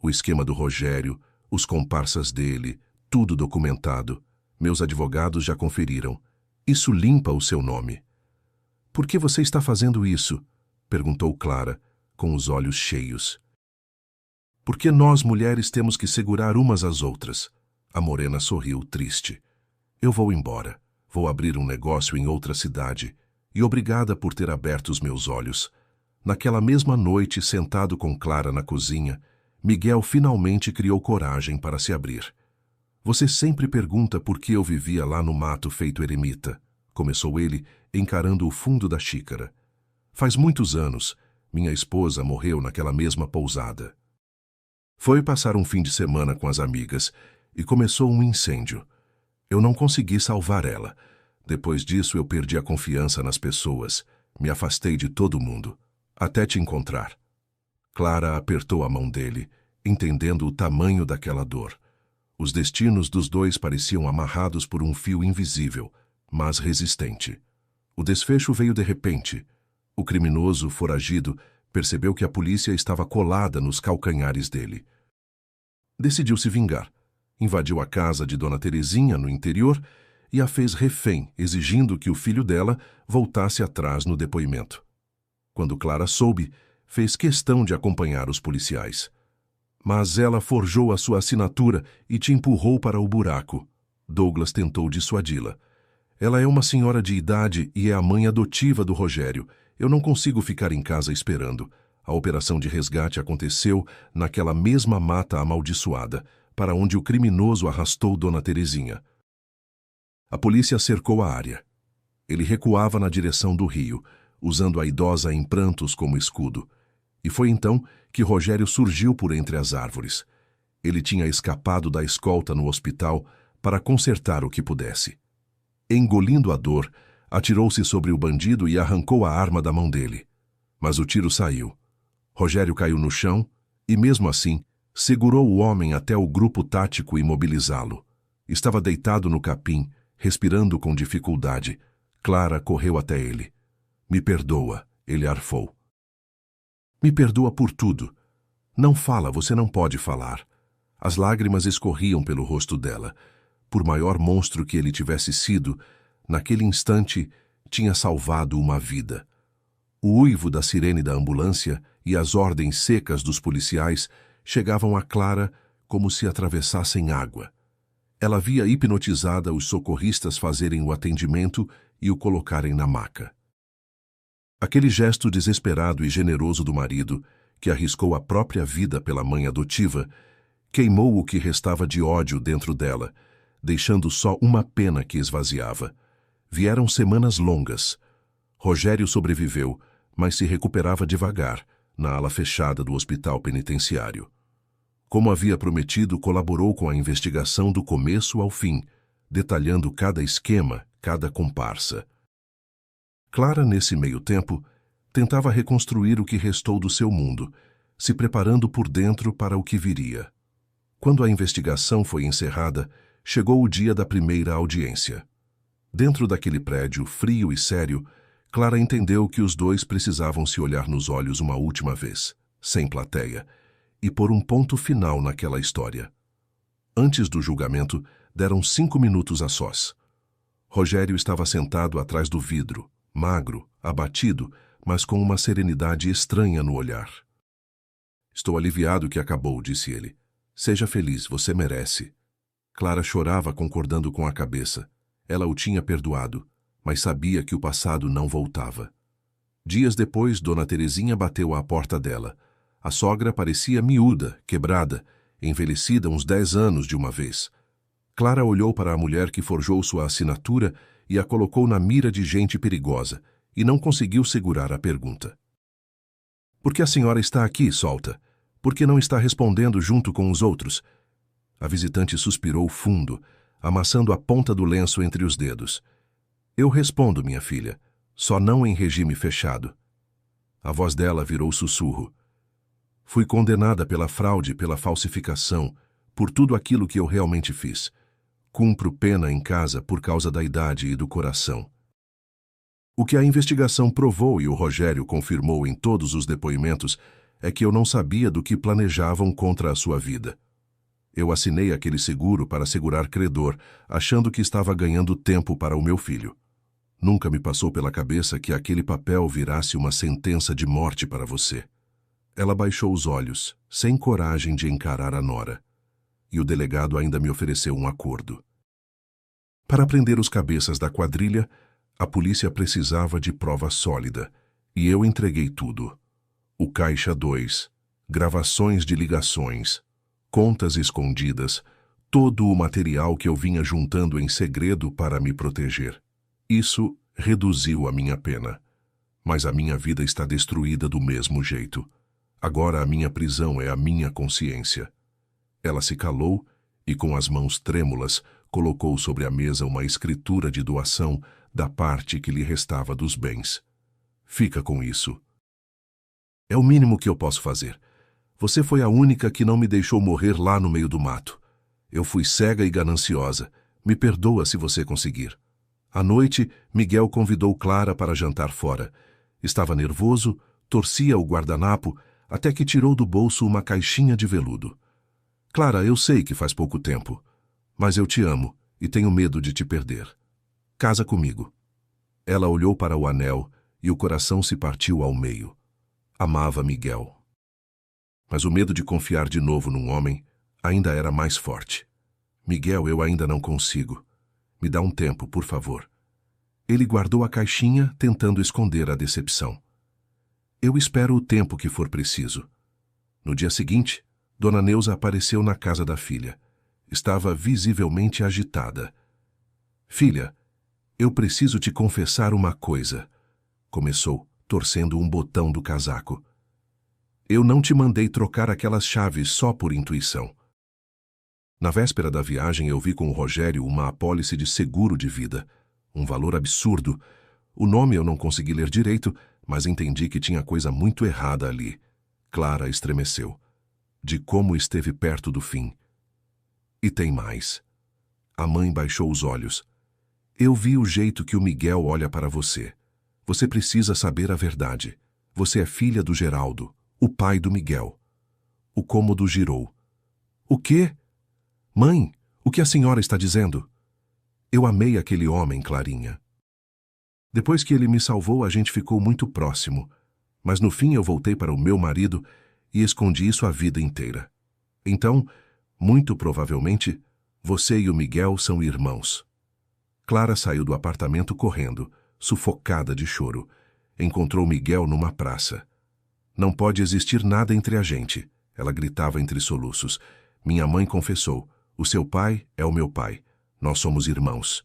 O esquema do Rogério, os comparsas dele, tudo documentado. Meus advogados já conferiram. Isso limpa o seu nome. Por que você está fazendo isso? Perguntou Clara, com os olhos cheios. Por que nós, mulheres, temos que segurar umas às outras? A morena sorriu, triste. Eu vou embora. Vou abrir um negócio em outra cidade. E obrigada por ter aberto os meus olhos. Naquela mesma noite, sentado com Clara na cozinha, Miguel finalmente criou coragem para se abrir. Você sempre pergunta por que eu vivia lá no mato feito eremita, começou ele, encarando o fundo da xícara. Faz muitos anos, minha esposa morreu naquela mesma pousada. Foi passar um fim de semana com as amigas e começou um incêndio. Eu não consegui salvar ela. Depois disso eu perdi a confiança nas pessoas, me afastei de todo mundo, até te encontrar. Clara apertou a mão dele, entendendo o tamanho daquela dor. Os destinos dos dois pareciam amarrados por um fio invisível, mas resistente. O desfecho veio de repente. O criminoso, foragido, percebeu que a polícia estava colada nos calcanhares dele. Decidiu se vingar. Invadiu a casa de Dona Terezinha, no interior, e a fez refém, exigindo que o filho dela voltasse atrás no depoimento. Quando Clara soube, fez questão de acompanhar os policiais. Mas ela forjou a sua assinatura e te empurrou para o buraco. Douglas tentou dissuadi-la. Ela é uma senhora de idade e é a mãe adotiva do Rogério. Eu não consigo ficar em casa esperando. A operação de resgate aconteceu naquela mesma mata amaldiçoada, para onde o criminoso arrastou Dona Terezinha. A polícia cercou a área. Ele recuava na direção do rio, usando a idosa em prantos como escudo. E foi então que Rogério surgiu por entre as árvores. Ele tinha escapado da escolta no hospital para consertar o que pudesse. Engolindo a dor, atirou-se sobre o bandido e arrancou a arma da mão dele. Mas o tiro saiu. Rogério caiu no chão e, mesmo assim, segurou o homem até o grupo tático imobilizá-lo. Estava deitado no capim, respirando com dificuldade. Clara correu até ele. Me perdoa, ele arfou. Me perdoa por tudo. Não fala, você não pode falar. As lágrimas escorriam pelo rosto dela. Por maior monstro que ele tivesse sido, naquele instante tinha salvado uma vida. O uivo da sirene da ambulância e as ordens secas dos policiais chegavam a Clara como se atravessassem água. Ela via hipnotizada os socorristas fazerem o atendimento e o colocarem na maca. Aquele gesto desesperado e generoso do marido, que arriscou a própria vida pela mãe adotiva, queimou o que restava de ódio dentro dela, deixando só uma pena que esvaziava. Vieram semanas longas. Rogério sobreviveu, mas se recuperava devagar, na ala fechada do hospital penitenciário. Como havia prometido, colaborou com a investigação do começo ao fim, detalhando cada esquema, cada comparsa. Clara, nesse meio tempo, tentava reconstruir o que restou do seu mundo, se preparando por dentro para o que viria. Quando a investigação foi encerrada, chegou o dia da primeira audiência. Dentro daquele prédio frio e sério, Clara entendeu que os dois precisavam se olhar nos olhos uma última vez, sem plateia, e pôr um ponto final naquela história. Antes do julgamento, deram 5 minutos a sós. Rogério estava sentado atrás do vidro, magro, abatido, mas com uma serenidade estranha no olhar. Estou aliviado que acabou, disse ele. Seja feliz, você merece. Clara chorava concordando com a cabeça. Ela o tinha perdoado, mas sabia que o passado não voltava. Dias depois, Dona Terezinha bateu à porta dela. A sogra parecia miúda, quebrada, envelhecida uns 10 anos de uma vez. Clara olhou para a mulher que forjou sua assinatura e a colocou na mira de gente perigosa, e não conseguiu segurar a pergunta. Por que a senhora está aqui, solta? Por que não está respondendo junto com os outros? A visitante suspirou fundo, amassando a ponta do lenço entre os dedos. Eu respondo, minha filha, só não em regime fechado. A voz dela virou sussurro. Fui condenada pela fraude, pela falsificação, por tudo aquilo que eu realmente fiz. Cumpro pena em casa por causa da idade e do coração. O que a investigação provou e o Rogério confirmou em todos os depoimentos é que eu não sabia do que planejavam contra a sua vida. Eu assinei aquele seguro para segurar credor, achando que estava ganhando tempo para o meu filho. Nunca me passou pela cabeça que aquele papel virasse uma sentença de morte para você. Ela baixou os olhos, sem coragem de encarar a nora. E o delegado ainda me ofereceu um acordo. Para prender os cabeças da quadrilha, a polícia precisava de prova sólida, e eu entreguei tudo. O caixa 2, gravações de ligações, contas escondidas, todo o material que eu vinha juntando em segredo para me proteger. Isso reduziu a minha pena. Mas a minha vida está destruída do mesmo jeito. Agora a minha prisão é a minha consciência. Ela se calou e, com as mãos trêmulas, colocou sobre a mesa uma escritura de doação da parte que lhe restava dos bens. Fica com isso. É o mínimo que eu posso fazer. Você foi a única que não me deixou morrer lá no meio do mato. Eu fui cega e gananciosa. Me perdoa se você conseguir. À noite, Miguel convidou Clara para jantar fora. Estava nervoso, torcia o guardanapo, até que tirou do bolso uma caixinha de veludo. Clara, eu sei que faz pouco tempo, mas eu te amo e tenho medo de te perder. Casa comigo. Ela olhou para o anel e o coração se partiu ao meio. Amava Miguel. Mas o medo de confiar de novo num homem ainda era mais forte. Miguel, eu ainda não consigo. Me dá um tempo, por favor. Ele guardou a caixinha, tentando esconder a decepção. Eu espero o tempo que for preciso. No dia seguinte, Dona Neuza apareceu na casa da filha. Estava visivelmente agitada. Filha, eu preciso te confessar uma coisa, começou, torcendo um botão do casaco. Eu não te mandei trocar aquelas chaves só por intuição. Na véspera da viagem eu vi com o Rogério uma apólice de seguro de vida. Um valor absurdo. O nome eu não consegui ler direito, mas entendi que tinha coisa muito errada ali. Clara estremeceu. De como esteve perto do fim. E tem mais. A mãe baixou os olhos. Eu vi o jeito que o Miguel olha para você. Você precisa saber a verdade. Você é filha do Geraldo, o pai do Miguel. O cômodo girou. O quê? Mãe, o que a senhora está dizendo? Eu amei aquele homem, Clarinha. Depois que ele me salvou, a gente ficou muito próximo. Mas no fim eu voltei para o meu marido e escondi isso a vida inteira. Então, muito provavelmente, você e o Miguel são irmãos. Clara saiu do apartamento correndo, sufocada de choro. Encontrou Miguel numa praça. Não pode existir nada entre a gente, ela gritava entre soluços. Minha mãe confessou. O seu pai é o meu pai. Nós somos irmãos.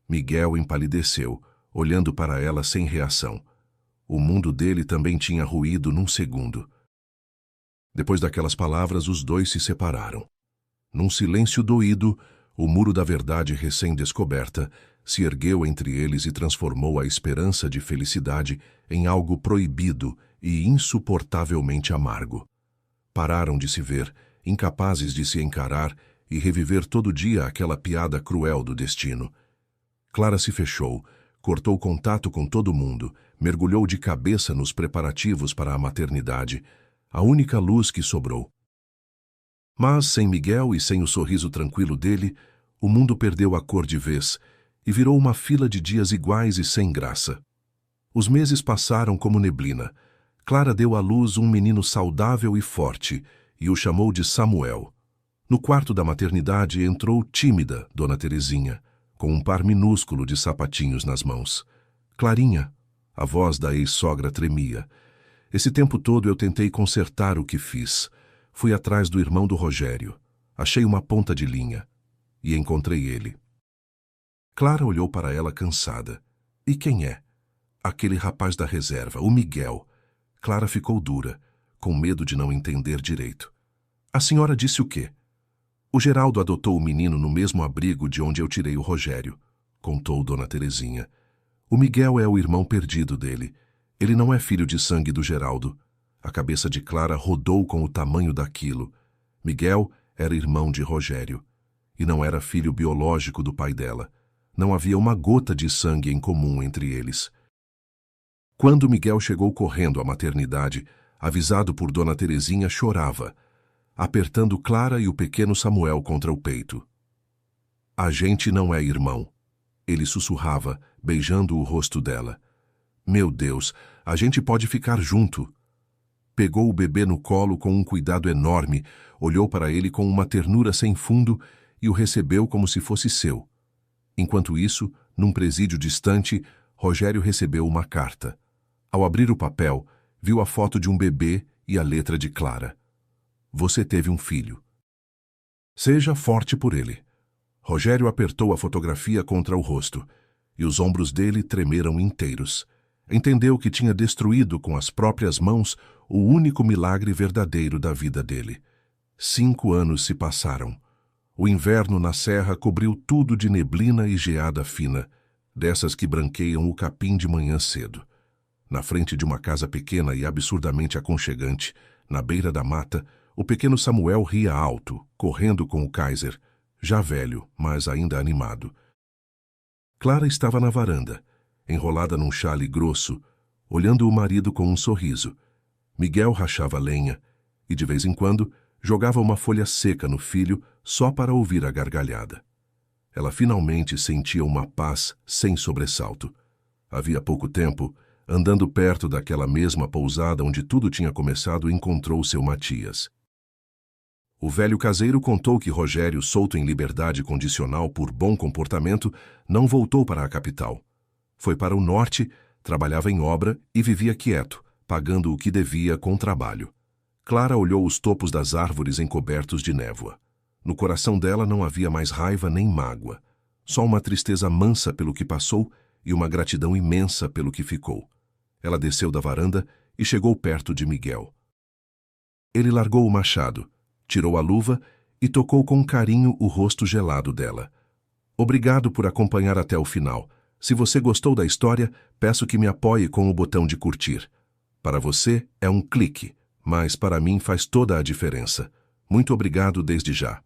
Miguel empalideceu, olhando para ela sem reação. O mundo dele também tinha ruído num segundo. Depois daquelas palavras, os dois se separaram. Num silêncio doído, o muro da verdade recém-descoberta se ergueu entre eles e transformou a esperança de felicidade em algo proibido e insuportavelmente amargo. Pararam de se ver, incapazes de se encarar e reviver todo dia aquela piada cruel do destino. Clara se fechou, cortou contato com todo mundo, mergulhou de cabeça nos preparativos para a maternidade, a única luz que sobrou. Mas, sem Miguel e sem o sorriso tranquilo dele, o mundo perdeu a cor de vez e virou uma fila de dias iguais e sem graça. Os meses passaram como neblina. Clara deu à luz um menino saudável e forte e o chamou de Samuel. No quarto da maternidade entrou tímida Dona Terezinha, com um par minúsculo de sapatinhos nas mãos. Clarinha, a voz da ex-sogra tremia. Esse tempo todo eu tentei consertar o que fiz. Fui atrás do irmão do Rogério. Achei uma ponta de linha. E encontrei ele. Clara olhou para ela cansada. E quem é? Aquele rapaz da reserva, o Miguel. Clara ficou dura, com medo de não entender direito. A senhora disse o quê? O Geraldo adotou o menino no mesmo abrigo de onde eu tirei o Rogério, contou Dona Terezinha. O Miguel é o irmão perdido dele. Ele não é filho de sangue do Geraldo. A cabeça de Clara rodou com o tamanho daquilo. Miguel era irmão de Rogério. E não era filho biológico do pai dela. Não havia uma gota de sangue em comum entre eles. Quando Miguel chegou correndo à maternidade, avisado por Dona Terezinha, chorava, apertando Clara e o pequeno Samuel contra o peito. A gente não é irmão. Ele sussurrava, beijando o rosto dela. Meu Deus, a gente pode ficar junto. Pegou o bebê no colo com um cuidado enorme, olhou para ele com uma ternura sem fundo e o recebeu como se fosse seu. Enquanto isso, num presídio distante, Rogério recebeu uma carta. Ao abrir o papel, viu a foto de um bebê e a letra de Clara. Você teve um filho. Seja forte por ele. Rogério apertou a fotografia contra o rosto, e os ombros dele tremeram inteiros. Entendeu que tinha destruído com as próprias mãos o único milagre verdadeiro da vida dele. 5 anos se passaram. O inverno na serra cobriu tudo de neblina e geada fina, dessas que branqueiam o capim de manhã cedo. Na frente de uma casa pequena e absurdamente aconchegante, na beira da mata, o pequeno Samuel ria alto, correndo com o Kaiser, já velho, mas ainda animado. Clara estava na varanda, enrolada num xale grosso, olhando o marido com um sorriso. Miguel rachava lenha e, de vez em quando, jogava uma folha seca no filho só para ouvir a gargalhada. Ela finalmente sentia uma paz sem sobressalto. Havia pouco tempo, andando perto daquela mesma pousada onde tudo tinha começado, encontrou seu Matias. O velho caseiro contou que Rogério, solto em liberdade condicional por bom comportamento, não voltou para a capital. Foi para o norte, trabalhava em obra e vivia quieto, pagando o que devia com trabalho. Clara olhou os topos das árvores encobertos de névoa. No coração dela não havia mais raiva nem mágoa, só uma tristeza mansa pelo que passou e uma gratidão imensa pelo que ficou. Ela desceu da varanda e chegou perto de Miguel. Ele largou o machado, tirou a luva e tocou com carinho o rosto gelado dela. Obrigado por acompanhar até o final. Se você gostou da história, peço que me apoie com o botão de curtir. Para você é um clique, mas para mim faz toda a diferença. Muito obrigado desde já.